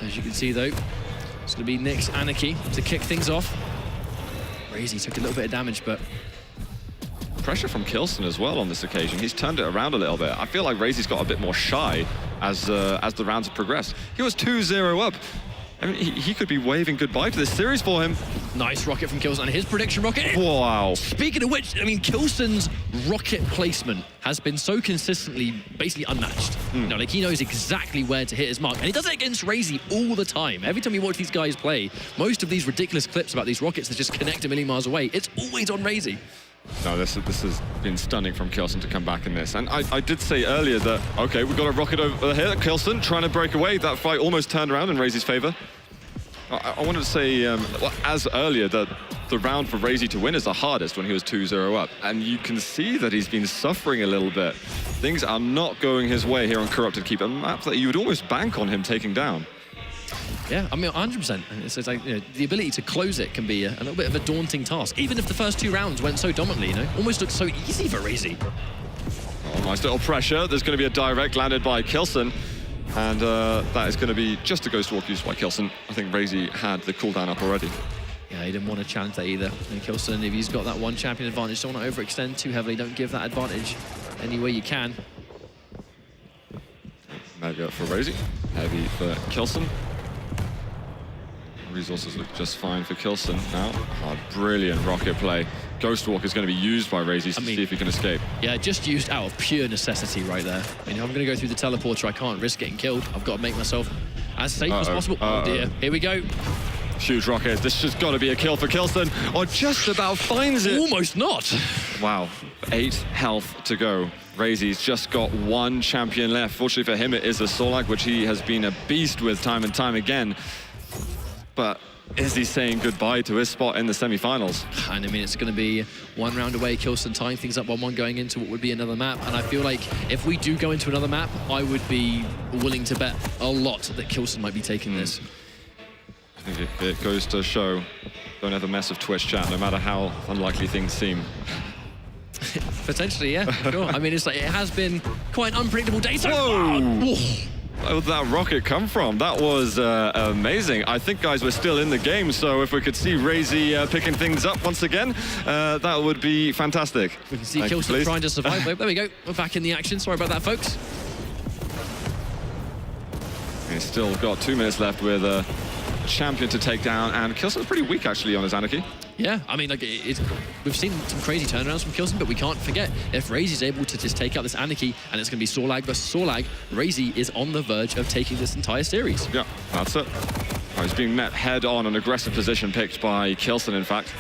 As you can see, though, it's going to be Nick's Anarchy to kick things off. RAISY took a little bit of damage, but pressure from k1llsen as well on this occasion. He's turned it around a little bit. I feel like RAISY's got a bit more shy as the rounds have progressed. He was 2-0 up. I mean, he could be waving goodbye to this series for him. Nice rocket from k1llsen, and his prediction rocket. Wow. Speaking of which, I mean, k1llsen's rocket placement has been so consistently basically unmatched. You know, like, he knows exactly where to hit his mark, and he does it against RAISY all the time. Every time you watch these guys play, most of these ridiculous clips about these rockets that just connect a million miles away, it's always on RAISY. No, this has been stunning from k1llsen to come back in this. And I did say earlier that, okay, we've got a rocket over here. k1llsen trying to break away. That fight almost turned around in RAISY's favor. I wanted to say, as earlier, that the round for RAISY to win is the hardest when he was 2-0 up. And you can see that he's been suffering a little bit. Things are not going his way here on Corrupted Keep, a map that you would almost bank on him taking down. Yeah, I mean, 100%. It's like, you know, the ability to close it can be a little bit of a daunting task, even if the first two rounds went so dominantly, you know? Almost looked so easy for RAISY. Oh, nice little pressure. There's going to be a direct landed by k1llsen. And that is going to be just a Ghost Walk used by k1llsen. I think RAISY had the cooldown up already. Yeah, he didn't want to challenge that either. And k1llsen, if he's got that one champion advantage, don't want to overextend too heavily. Don't give that advantage any way you can. Mega for RAISY. Heavy for k1llsen. Resources look just fine for k1llsen now. Oh, brilliant rocket play. Ghost Walk is going to be used by RAISY to see if he can escape. Yeah, just used out of pure necessity right there. I mean, if I'm going to go through the teleporter, I can't risk getting killed. I've got to make myself as safe as possible. Oh dear, here we go. Huge rocket. This has got to be a kill for k1llsen, or just about finds it. Almost not. Wow, 8 health to go. RAISY's just got one champion left. Fortunately for him, it is a Sorlag, which he has been a beast with time and time again. But is he saying goodbye to his spot in the semi-finals? And I mean, it's going to be one round away, k1llsen tying things up 1-1 going into what would be another map. And I feel like if we do go into another map, I would be willing to bet a lot that k1llsen might be taking this. I think it goes to show Don't ever mess with Twitch chat, no matter how unlikely things seem. Potentially, yeah, sure. I mean, it's like, it has been quite an unpredictable day so far. Where did that rocket come from? That was amazing. I think, guys, we're still in the game, so if we could see RAISY picking things up once again, that would be fantastic. We can see k1llsen trying to survive. There we go. We're back in the action. Sorry about that, folks. He's still got 2 minutes left with a champion to take down, and k1llsen's pretty weak, actually, on his Anarchy. Yeah, I mean, like, we've seen some crazy turnarounds from k1llsen, but we can't forget, if RAISY's able to just take out this Anarchy, and it's going to be Sorlag versus Sorlag, RAISY is on the verge of taking this entire series. Yeah, that's it. Oh, he's being met head-on, an aggressive position picked by k1llsen, in fact.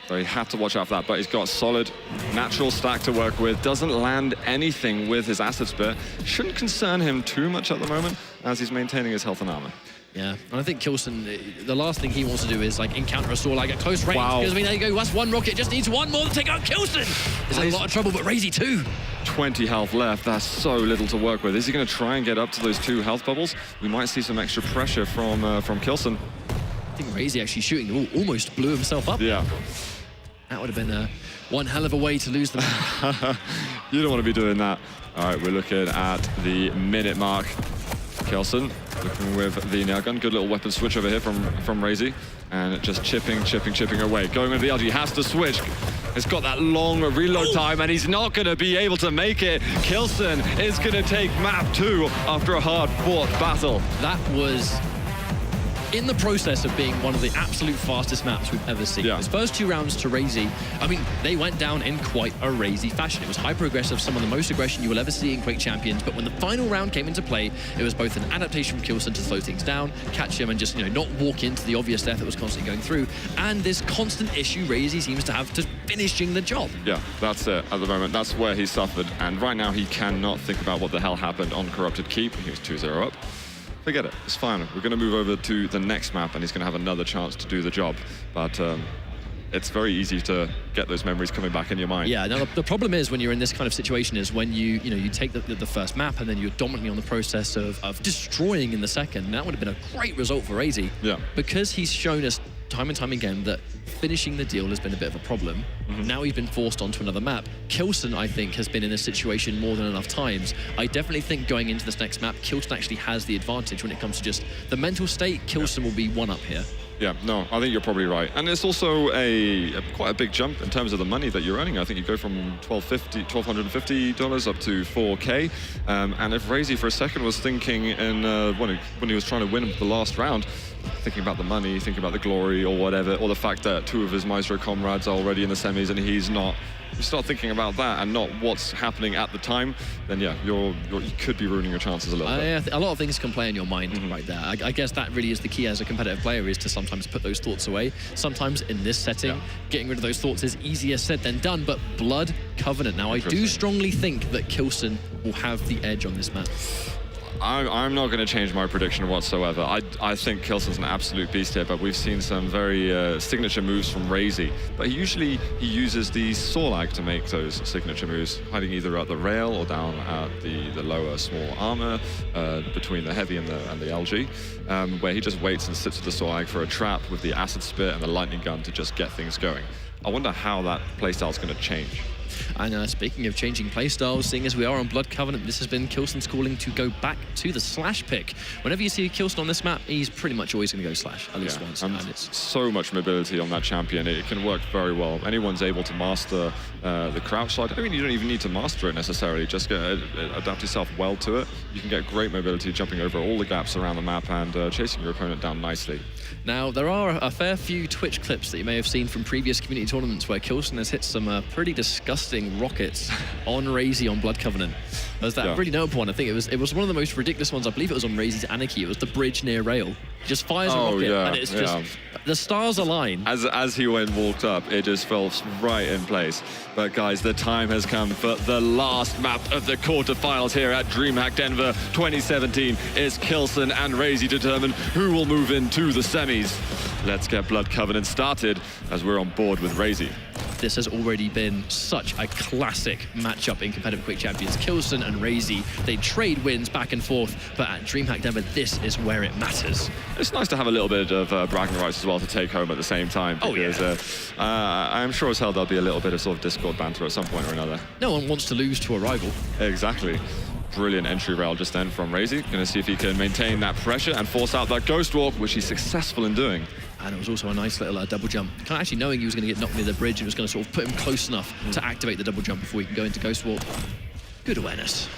So he had to watch out for that, but he's got solid, natural stack to work with. Doesn't land anything with his Acid Spear. Shouldn't concern him too much at the moment, as he's maintaining his health and armor. Yeah, and I think k1llsen, the last thing he wants to do is like encounter a Sorlag at close range. Wow. Because I mean, there you go, that's one rocket, just needs one more to take out k1llsen. He's in a lot of trouble, but RAISY too. 20 health left, that's so little to work with. Is he going to try and get up to those 2 health bubbles? We might see some extra pressure from k1llsen. I think RAISY actually shooting almost blew himself up. Yeah. That would have been one hell of a way to lose the match. You don't want to be doing that. All right, we're looking at the minute mark. k1llsen looking with the nail gun. Good little weapon switch over here from RAISY. And just chipping away. Going with the LG, has to switch. It's got that long reload time, and he's not going to be able to make it. k1llsen is going to take map 2 after a hard-fought battle. That was in the process of being one of the absolute fastest maps we've ever seen. Yeah. His first 2 rounds to RAISY, I mean, they went down in quite a RAISY fashion. It was hyper-aggressive, some of the most aggression you will ever see in Quake Champions, but when the final round came into play, it was both an adaptation from k1llsen to slow things down, catch him, and just, you know, not walk into the obvious death that was constantly going through, and this constant issue RAISY seems to have to finishing the job. Yeah, that's it at the moment. That's where he suffered, and right now he cannot think about what the hell happened on Corrupted Keep. He was 2-0 up. Forget it, it's fine. We're going to move over to the next map, and he's going to have another chance to do the job. But it's very easy to get those memories coming back in your mind. Yeah, now the problem is when you're in this kind of situation is when you take the first map and then you're dominantly on the process of destroying in the second. And that would have been a great result for RAISY. Yeah. Because he's shown us time and time again that finishing the deal has been a bit of a problem. Now he's been forced onto another map. k1llsen, I think, has been in this situation more than enough times. I definitely think going into this next map, k1llsen actually has the advantage when it comes to just the mental state. k1llsen will be one up here. Yeah, no, I think you're probably right. And it's also quite a big jump in terms of the money that you're earning. I think you go from $1,250 up to $4K. And if RAISY for a second was thinking in when he was trying to win the last round, thinking about the money, thinking about the glory or whatever, or the fact that 2 of his Maestro comrades are already in the semis and he's not, you start thinking about that and not what's happening at the time, then yeah, you could be ruining your chances a little bit. A lot of things can play in your mind right there. I guess that really is the key as a competitive player, is to sometimes put those thoughts away. Sometimes in this setting, getting rid of those thoughts is easier said than done, but Blood Covenant. Now, I do strongly think that k1llsen will have the edge on this map. I'm not going to change my prediction whatsoever. I think k1llsen's an absolute beast here, but we've seen some very signature moves from RAISY. But he uses the Sorlag to make those signature moves, hiding either at the rail or down at the lower small armor, between the heavy and the LG, where he just waits and sits with the Sorlag for a trap with the Acid Spear and the Lightning Gun to just get things going. I wonder how that playstyle is going to change. And speaking of changing playstyles, seeing as we are on Blood Covenant, this has been k1llsen's calling to go back to the slash pick. Whenever you see k1llsen on this map, he's pretty much always going to go slash, at least once. And it's so much mobility on that champion. It can work very well. Anyone's able to master the crouch slide. I mean, you don't even need to master it necessarily. Just adapt yourself well to it. You can get great mobility jumping over all the gaps around the map and chasing your opponent down nicely. Now, there are a fair few Twitch clips that you may have seen from previous community tournaments where k1llsen has hit some pretty disgusting rockets on RAISY on Blood Covenant. There's that really notable one. I think it was one of the most ridiculous ones. I believe it was on RAISY's Anarchy. It was the bridge near rail. He just fires a rocket, and it's just the stars align. As he walked up, it just fell right in place. But guys, the time has come for the last map of the quarterfinals here at DreamHack Denver 2017. Is k1llsen and RAISY determine who will move into the semis. Let's get Blood Covenant started as we're on board with RAISY. this has already been such a classic matchup in competitive Quick Champions. k1llsen and RAISY, they trade wins back and forth, but at DreamHack Denver, this is where it matters. It's nice to have a little bit of bragging rights as well to take home at the same time. Because, I'm sure as hell there'll be a little bit of sort of Discord banter at some point or another. No one wants to lose to a rival. Exactly. Brilliant entry rail just then from RAISY. Going to see if he can maintain that pressure and force out that Ghost Walk, which he's successful in doing. And it was also a nice little double jump. Kind of actually knowing he was going to get knocked near the bridge, and was going to sort of put him close enough to activate the double jump before he can go into Ghost Walk. Good awareness.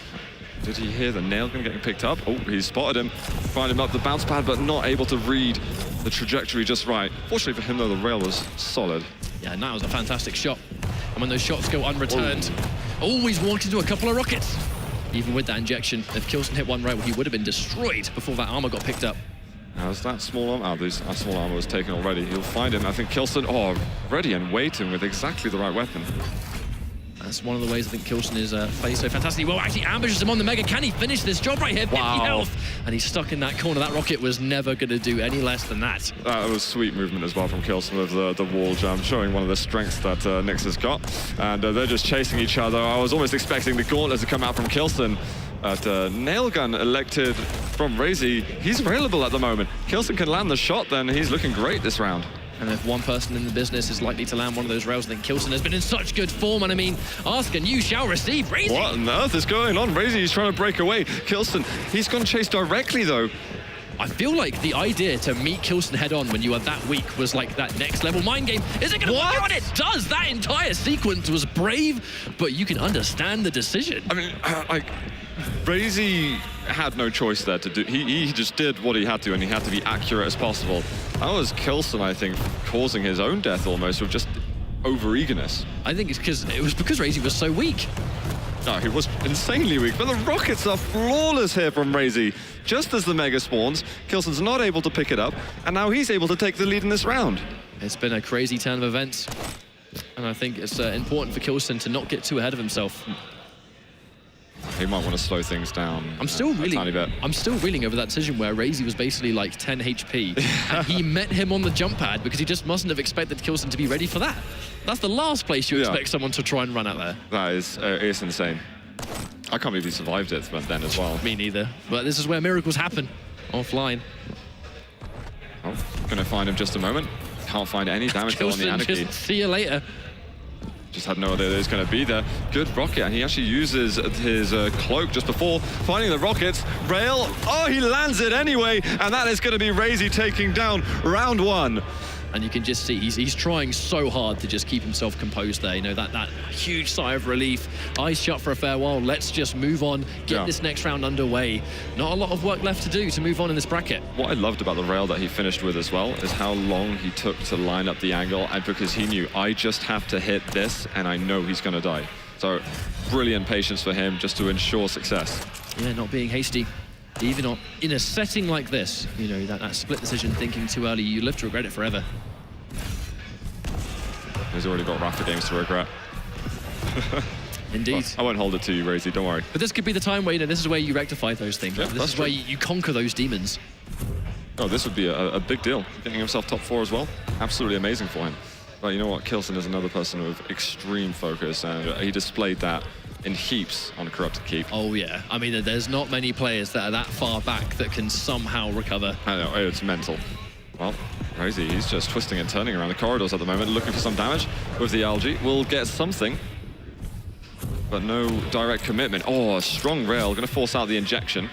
Did he hear the nail gun getting picked up? Oh, he spotted him. Find him up the bounce pad, but not able to read the trajectory just right. Fortunately for him, though, the rail was solid. Yeah, and that was a fantastic shot. And when those shots go unreturned, always walked into a couple of rockets. Even with that injection, if k1llsen hit one rail, he would have been destroyed before that armor got picked up. Now, is that small armor? Oh, that small armor was taken already. He'll find him. I think k1llsen, ready and waiting with exactly the right weapon. That's one of the ways I think k1llsen is played so fantastically well. Actually ambushes him on the Mega. Can he finish this job right here? 50 health. And he's stuck in that corner. That rocket was never going to do any less than that. That was sweet movement as well from k1llsen with the wall jump, showing one of the strengths that Nyx has got. And they're just chasing each other. I was almost expecting the gauntlet to come out from k1llsen. Nail gun elected from RAISY. He's available at the moment. k1llsen can land the shot, then he's looking great this round. And if one person in the business is likely to land one of those rails, then k1llsen has been in such good form. And I mean, ask and you shall receive. RAISY! What on earth is going on? RAISY is trying to break away. k1llsen, he's gone chase directly though. I feel like the idea to meet k1llsen head on when you are that weak was like that next level mind game. Is it going to work out? It does! That entire sequence was brave, but you can understand the decision. I mean, like, RAISY had no choice there to do. He just did what he had to, and he had to be accurate as possible. That was k1llsen, I think, causing his own death almost with just over-eagerness. I think it was because RAISY was so weak. No, he was insanely weak, but the rockets are flawless here from RAISY. Just as the Mega spawns, k1llsen's not able to pick it up, and now he's able to take the lead in this round. It's been a crazy turn of events, and I think it's important for k1llsen to not get too ahead of himself. He might want to slow things down I'm still reeling over that decision where RAISY was basically like 10 HP, and he met him on the jump pad because he just mustn't have expected k1llsen to be ready for that. That's the last place you expect someone to try and run out there. That is it's insane. I can't believe he survived it then as well. Me neither. But this is where miracles happen offline. Oh, gonna find him just a moment. Can't find any damage on the Anarchy. Just see you later. Just had no idea that he was going to be there. Good rocket, and he actually uses his cloak just before finding the rockets. Rail, he lands it anyway, and that is going to be RAISY taking down round one. And you can just see he's trying so hard to just keep himself composed there. You know, that huge sigh of relief. Eyes shut for a fair while. Let's just move on, get this next round underway. Not a lot of work left to do to move on in this bracket. What I loved about the rail that he finished with as well is how long he took to line up the angle, and because he knew, I just have to hit this and I know he's going to die. So brilliant patience for him just to ensure success. Yeah, not being hasty. Even in a setting like this, you know, that split decision, thinking too early, you live to regret it forever. He's already got Raptor games to regret. Indeed. Well, I won't hold it to you, RAISY, don't worry. But this could be the time where, you know, this is where you rectify those things. Yeah, this is where you conquer those demons. Oh, this would be a big deal. Getting himself top 4 as well. Absolutely amazing for him. But you know what? k1llsen is another person with extreme focus, and he displayed that in heaps on Corrupted Keep. Oh, yeah. I mean, there's not many players that are that far back that can somehow recover. I know, it's mental. Well, RAISY, he's just twisting and turning around the corridors at the moment, looking for some damage with the algae. We'll get something, but no direct commitment. Oh, a strong rail, going to force out the injection.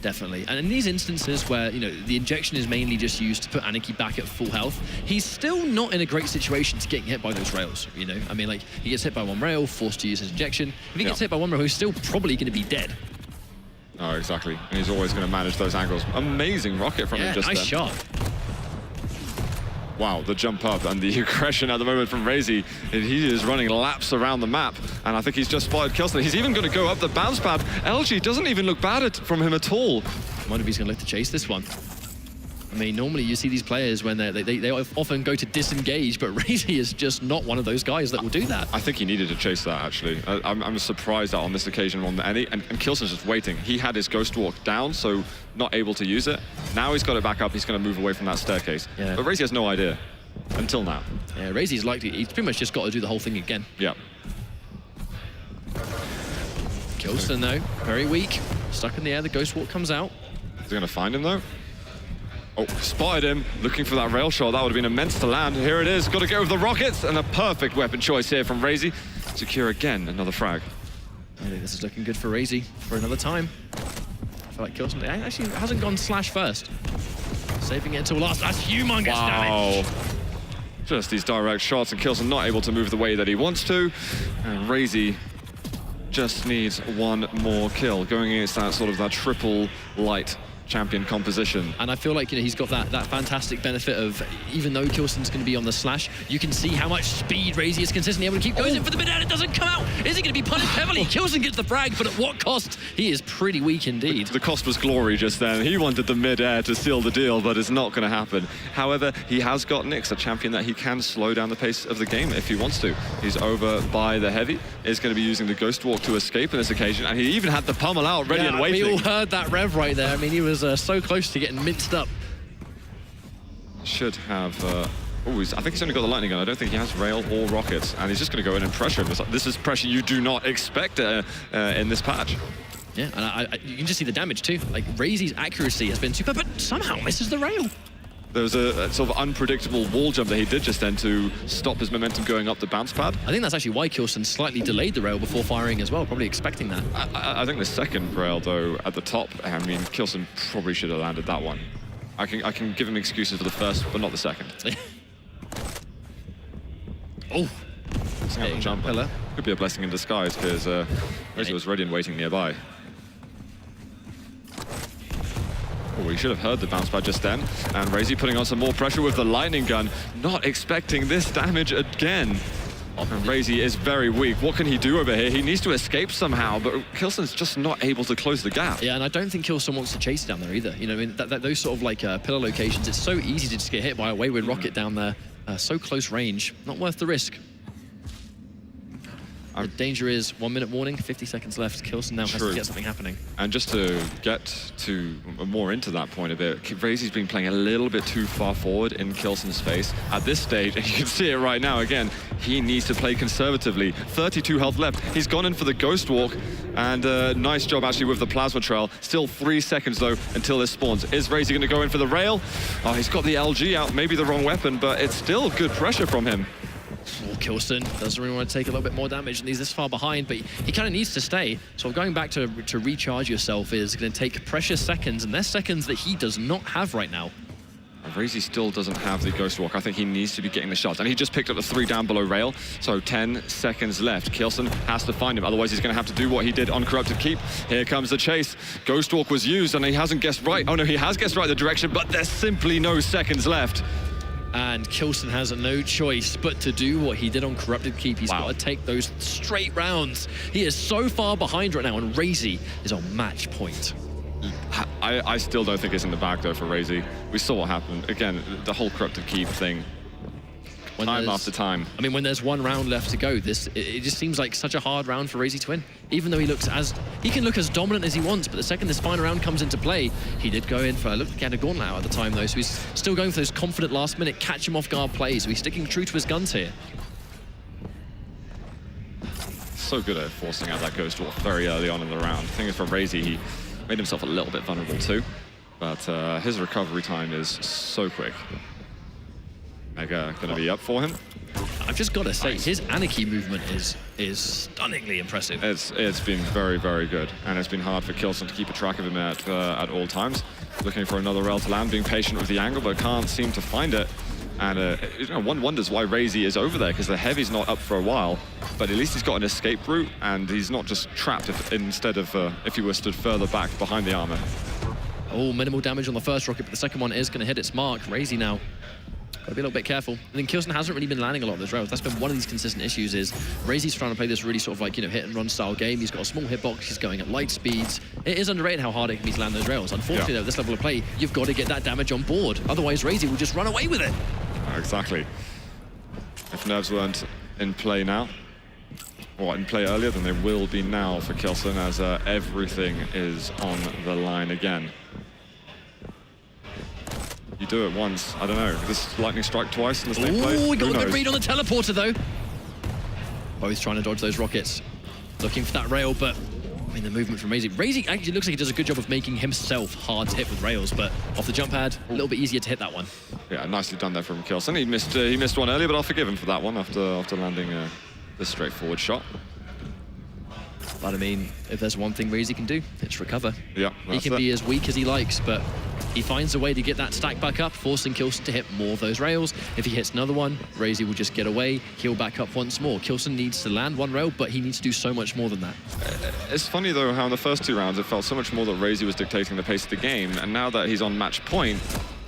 Definitely. And in these instances where, you know, the injection is mainly just used to put Anarchy back at full health, he's still not in a great situation to getting hit by those rails, you know? I mean, like, he gets hit by one rail, forced to use his injection. If he gets hit by one rail, he's still probably going to be dead. Oh, exactly. And he's always going to manage those angles. Amazing rocket from him just nice then. shot. Wow, the jump up and the aggression at the moment from RAISY. He is running laps around the map, and I think he's just spotted k1llsen. He's even going to go up the bounce pad. LG doesn't even look bad from him at all. I wonder if he's going to look to chase this one. I mean, normally you see these players when they often go to disengage, but RAISY is just not one of those guys that will do that. I think he needed to chase that, actually. I'm surprised that on this occasion, and k1llsen's just waiting. He had his Ghost Walk down, so not able to use it. Now he's got it back up. He's going to move away from that staircase. Yeah. But RAISY has no idea. until now. Yeah, RAISY's likely, he's pretty much just got to do the whole thing again. Yeah. k1llsen though, very weak. Stuck in the air, the Ghost Walk comes out. Is he going to find him though? Oh, spotted him, looking for that rail shot. That would have been immense to land. Here it is, got to go with the rockets, and a perfect weapon choice here from RAISY. Secure again, another frag. I think this is looking good for RAISY for another time. I feel like k1llsen actually hasn't gone slash first. Saving it until last. That's humongous damage. Just these direct shots, and k1llsen not able to move the way that he wants to. And RAISY just needs one more kill, going against that sort of that triple light champion composition. And I feel like, you know, he's got that fantastic benefit of, even though k1llsen's going to be on the slash, you can see how much speed RAISY is consistently able to keep going in for the mid air. It doesn't come out. Is he going to be punished heavily? k1llsen gets the frag, but at what cost? He is pretty weak indeed. The cost was glory just then. He wanted the mid air to seal the deal, but it's not going to happen. However, he has got Nyx, a champion that he can slow down the pace of the game if he wants to. He's over by the heavy, is going to be using the Ghost Walk to escape on this occasion, and he even had the pummel out ready and waiting. We all heard that rev right there. I mean, he was so close to getting minced up. Should have... I think he's only got the lightning gun. I don't think he has rail or rockets, and he's just going to go in and pressure him. This is pressure you do not expect in this patch. Yeah, and you can just see the damage too. Like, RAISY's accuracy has been super, but somehow misses the rail. There was a sort of unpredictable wall jump that he did just then to stop his momentum going up the bounce pad. I think that's actually why k1llsen slightly delayed the rail before firing as well, probably expecting that. I think the second rail, though, at the top, I mean, k1llsen probably should have landed that one. I can give him excuses for the first, but not the second. Oh! Hey, jump. Could be a blessing in disguise, because RAISY was ready and waiting nearby. Oh, we should have heard the bounce pad just then. And RAISY putting on some more pressure with the lightning gun, not expecting this damage again. And RAISY is very weak. What can he do over here? He needs to escape somehow, but k1llsen's just not able to close the gap. Yeah, and I don't think k1llsen wants to chase it down there either. You know, I mean, those sort of like pillar locations, it's so easy to just get hit by a wayward rocket down there. So close range, not worth the risk. The danger is 1 minute warning, 50 seconds left. k1llsen now has to get something happening. And just to get to more into that point a bit, RAISY's been playing a little bit too far forward in k1llsen's space. At this stage, and you can see it right now again, he needs to play conservatively. 32 health left. He's gone in for the Ghost Walk, and nice job actually with the Plasma Trail. Still 3 seconds though until this spawns. Is RAISY going to go in for the rail? Oh, he's got the LG out, maybe the wrong weapon, but it's still good pressure from him. Oh, k1llsen doesn't really want to take a little bit more damage, and he's this far behind, but he kind of needs to stay. So going back to recharge yourself is going to take precious seconds, and they're seconds that he does not have right now. RAISY still doesn't have the Ghost Walk. I think he needs to be getting the shots, and he just picked up the 3 down below rail, so 10 seconds left. k1llsen has to find him, otherwise he's going to have to do what he did on Corrupted Keep. Here comes the chase. Ghost Walk was used, and he hasn't guessed right. Oh no, he has guessed right the direction, but there's simply no seconds left. And k1llsen has no choice but to do what he did on Corrupted Keep. He's got to take those straight rounds. He is so far behind right now, and RAISY is on match point. I still don't think it's in the bag, though, for RAISY. We saw what happened. Again, the whole Corrupted Keep thing. Time after time. I mean, when there's 1 round left to go, it just seems like such a hard round for RAISY to win. Even though he can look as dominant as he wants, but the second this final round comes into play, he did go in for, look, he had a gauntlet out at the time though, so he's still going for those confident last minute catch him off guard plays, so he's sticking true to his guns here. So good at forcing out that Ghost Walk very early on in the round. The thing is, for RAISY, he made himself a little bit vulnerable too, but his recovery time is so quick. Mega gonna be up for him. I've just got to say, his Anarchy movement is stunningly impressive. It's been very, very good, and it's been hard for k1llsen to keep a track of him at all times. Looking for another rail to land, being patient with the angle, but can't seem to find it. And you know, one wonders why RAISY is over there, because the heavy's not up for a while, but at least he's got an escape route, and he's not just trapped instead of if he were stood further back behind the armor. Oh, minimal damage on the first rocket, but the second one is going to hit its mark. RAISY now gotta be a little bit careful. I think k1llsen hasn't really been landing a lot of those rails. That's been one of these consistent issues, is RAISY's trying to play this really sort of like, you know, hit and run style game. He's got a small hitbox, he's going at light speeds. It is underrated how hard it can be to land those rails. Unfortunately, though, at this level of play, you've got to get that damage on board. Otherwise, RAISY will just run away with it. Exactly. If nerves weren't in play now, or in play earlier, then they will be now for k1llsen, as everything is on the line again. You do it once. I don't know. This lightning strike twice in the same place. Ooh, we got Who a good knows? read on the teleporter, though. Both trying to dodge those rockets. Looking for that rail, but I mean, the movement from RAISY. RAISY actually looks like he does a good job of making himself hard to hit with rails, but off the jump pad, a little bit easier to hit that one. Yeah, nicely done there from k1llsen. He missed one earlier, but I'll forgive him for that one after landing this straightforward shot. But I mean, if there's one thing RAISY can do, it's recover. Yeah, he can be as weak as he likes, but he finds a way to get that stack back up, forcing k1llsen to hit more of those rails. If he hits another one, RAISY will just get away, heal back up once more. k1llsen needs to land one rail, but he needs to do so much more than that. It's funny, though, how in the first 2 rounds, it felt so much more that RAISY was dictating the pace of the game, and now that he's on match point,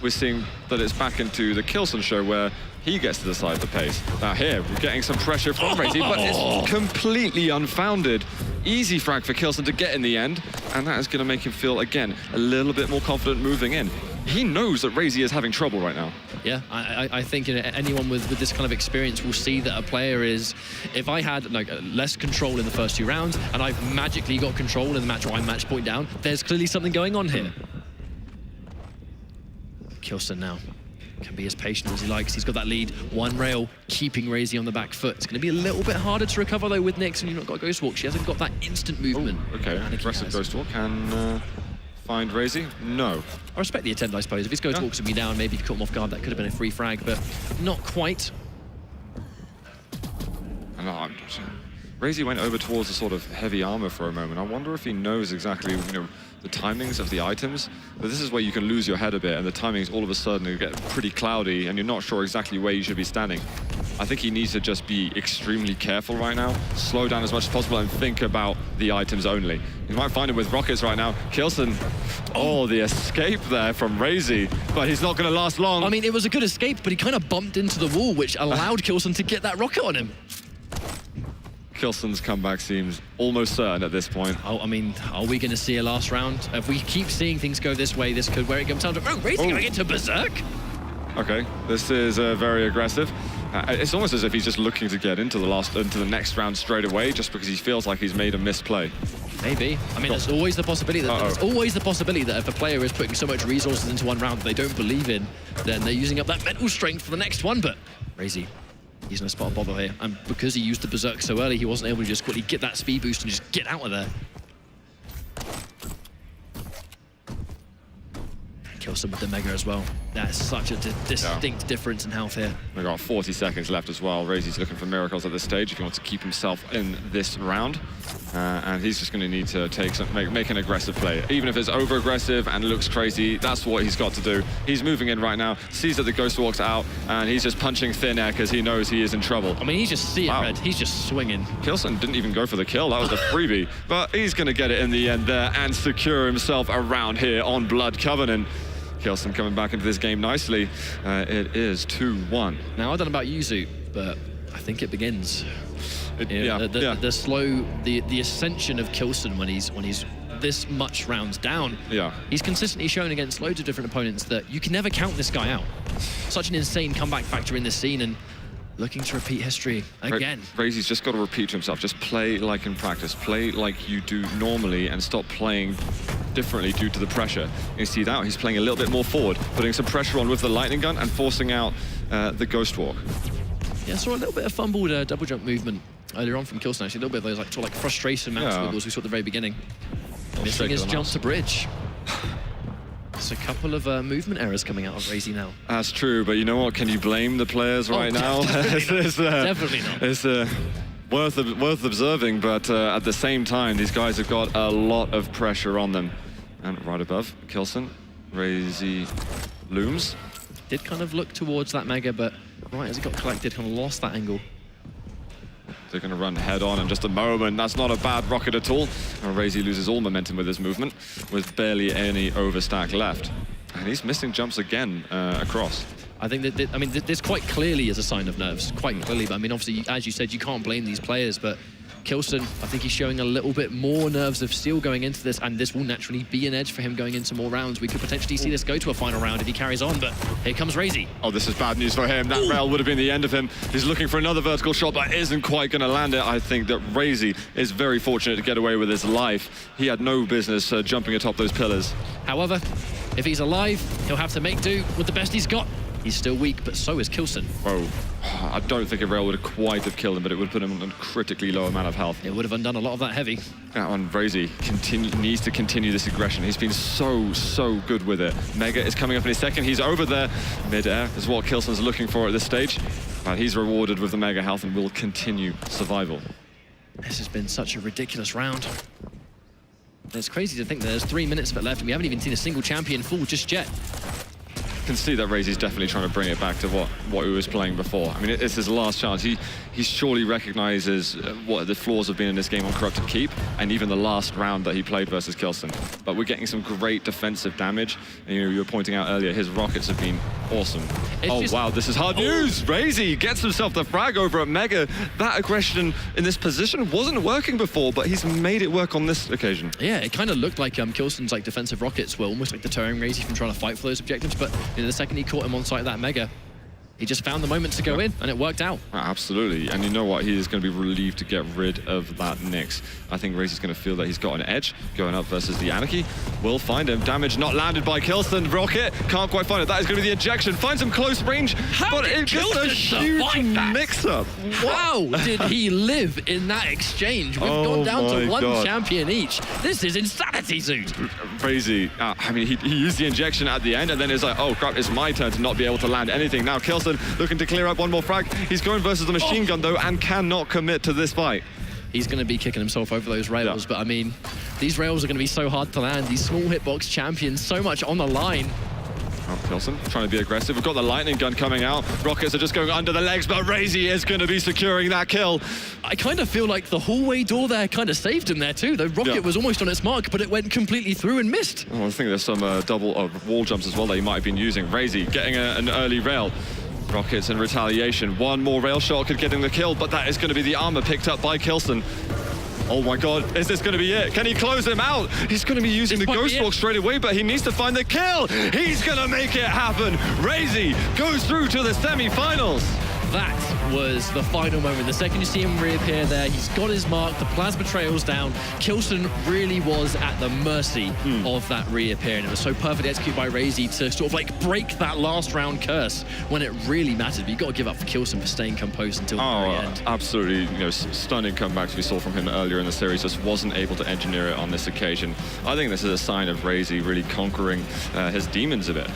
we're seeing that it's back into the k1llsen show where he gets to decide the pace. Now here, we're getting some pressure from RAISY, but it's completely unfounded. Easy frag for k1llsen to get in the end, and that is going to make him feel, again, a little bit more confident moving in. He knows that RAISY is having trouble right now. Yeah, I think anyone with this kind of experience will see that a player is, if I had like less control in the first 2 rounds, and I've magically got control in the match where I'm match point down, there's clearly something going on here. k1llsen now can be as patient as he likes. He's got that lead, one rail, keeping RAISY on the back foot. It's going to be a little bit harder to recover, though, with Nyx, and you've not got Ghost Walk. She hasn't got that instant movement. Oh, okay, aggressive Ghost Walk can find RAISY. No. I respect the attempt, I suppose. If his Ghost Walks would be down, maybe if you caught him off guard, that could have been a free frag, but not quite. And RAISY went over towards the sort of heavy armor for a moment. I wonder if he knows exactly, the timings of the items. But this is where you can lose your head a bit, and the timings all of a sudden get pretty cloudy, and you're not sure exactly where you should be standing. I think he needs to just be extremely careful right now, slow down as much as possible, and think about the items only. You might find him with rockets right now. k1llsen, oh, the escape there from RAISY, but he's not going to last long. I mean, it was a good escape, but he kind of bumped into the wall, which allowed k1llsen to get that rocket on him. k1llsen's comeback seems almost certain at this point. Oh, I mean, are we going to see a last round? If we keep seeing things go this way, this could where it comes down to... Oh, RAISY going into Berserk! Okay, this is very aggressive. It's almost as if he's just looking to get into the next round straight away, just because he feels like he's made a misplay. Maybe. I mean, there's always the possibility that if a player is putting so much resources into one round that they don't believe in, then they're using up that mental strength for the next one. But RAISY, he's no spot of bother here, and because he used the Berserk so early, he wasn't able to just quickly get that speed boost and just get out of there. k1llsen with the Mega as well. That's such a distinct difference in health here. We've got 40 seconds left as well. RAISY's looking for miracles at this stage if he wants to keep himself in this round. And he's just going to need to make an aggressive play. Even if it's over-aggressive and looks crazy, that's what he's got to do. He's moving in right now, sees that the Ghost Walk's out, and he's just punching thin air because he knows he is in trouble. I mean, he's just seeing red. He's just swinging. k1llsen didn't even go for the kill. That was a freebie. But he's going to get it in the end there and secure himself around here on Blood Covenant. k1llsen coming back into this game nicely. It is 2-1. Now, I don't know about Yuzu, but I think it begins. The ascension of k1llsen when he's this much rounds down. Yeah. He's consistently shown against loads of different opponents that you can never count this guy out. Such an insane comeback factor in this scene, and looking to repeat history again. RAISY's just got to repeat to himself. Just play like in practice. Play like you do normally and stop playing differently due to the pressure. You see that? He's playing a little bit more forward, putting some pressure on with the lightning gun and forcing out the Ghost Walk. Yeah, I saw a little bit of fumbled double jump movement earlier on from k1llsen, actually. A little bit of those like frustration mouse wiggles we saw at the very beginning. Missing his jump to bridge. There's a couple of movement errors coming out of RAISY now. That's true, but you know what? Can you blame the players right now? Definitely not. It's worth observing, but at the same time, these guys have got a lot of pressure on them. And right above, k1llsen, RAISY looms. Did kind of look towards that Mega, but right as it got collected, kind of lost that angle. They're going to run head on in just a moment. That's not a bad rocket at all. And RAISY loses all momentum with his movement, with barely any overstack left. And he's missing jumps again across. I think that, this quite clearly is a sign of nerves, quite clearly. But I mean, obviously, as you said, you can't blame these players, but k1llsen, I think he's showing a little bit more nerves of steel going into this, and this will naturally be an edge for him going into more rounds. We could potentially see this go to a final round if he carries on, but here comes RAISY. Oh, this is bad news for him. That rail would have been the end of him. He's looking for another vertical shot, but isn't quite going to land it. I think that RAISY is very fortunate to get away with his life. He had no business jumping atop those pillars. However, If he's alive, he'll have to make do with the best he's got. He's still weak, but so is k1llsen. Whoa. I don't think a rail would have quite have killed him, but it would have put him on a critically low amount of health. It would have undone a lot of that heavy. That one, RAISY needs to continue this aggression. He's been so good with it. Mega is coming up in a second. He's over there. Mid-air is what k1llsen's looking for at this stage. But he's rewarded with the Mega health and will continue survival. This has been such a ridiculous round. It's crazy to think that there's 3 minutes of it left and we haven't even seen a single champion fall just yet. Can see that RAISY's definitely trying to bring it back to what he was playing before. I mean, it's his last chance. He surely recognizes what the flaws have been in this game on Corrupted Keep, and even the last round that he played versus k1llsen. But we're getting some great defensive damage. And, you were pointing out earlier, his rockets have been awesome. Wow, this is hard news. RAISY gets himself the frag over at Mega. That aggression in this position wasn't working before, but he's made it work on this occasion. Yeah, it kind of looked like k1llsen's like defensive rockets were almost like deterring RAISY from trying to fight for those objectives, but the second he caught him on site that Mega, he just found the moment to go in, and it worked out. Absolutely, and you know what? He is going to be relieved to get rid of that Nyx. I think RAISY's going to feel that he's got an edge going up versus the Anarchy. Will find him. Damage not landed by k1llsen. Rocket can't quite find it. That is going to be the injection. Finds him close range, but it's just a huge mix-up. How did he live in that exchange? We've gone down to one champion each. This is insanity, Zoot. RAISY, I mean, he used the injection at the end, and then it's like, oh crap, it's my turn to not be able to land anything. Now k1llsen looking to clear up one more frag. He's going versus the machine gun though, and cannot commit to this fight. He's going to be kicking himself over those rails, but I mean, these rails are going to be so hard to land. These small hitbox champions, so much on the line. Oh, k1llsen trying to be aggressive. We've got the lightning gun coming out. Rockets are just going under the legs, but RAISY is going to be securing that kill. I kind of feel like the hallway door there kind of saved him there too. The rocket was almost on its mark, but it went completely through and missed. Oh, I think there's some double wall jumps as well that he might have been using. RAISY getting an early rail. Rockets in retaliation. One more rail shot could get him the kill, but that is going to be the armor picked up by k1llsen. Oh my god, is this going to be it? Can he close him out? He's going to be using the Ghost Walk straight away, but he needs to find the kill. He's going to make it happen. RAISY goes through to the semi-finals. That was the final moment. The second you see him reappear there, he's got his mark, the plasma trail's down. k1llsen really was at the mercy of that reappearing. It was so perfectly executed by RAISY to sort of like break that last round curse when it really mattered. But you got to give up for k1llsen for staying composed until the very end. Absolutely, stunning comebacks we saw from him earlier in the series. Just wasn't able to engineer it on this occasion. I think this is a sign of RAISY really conquering his demons a bit.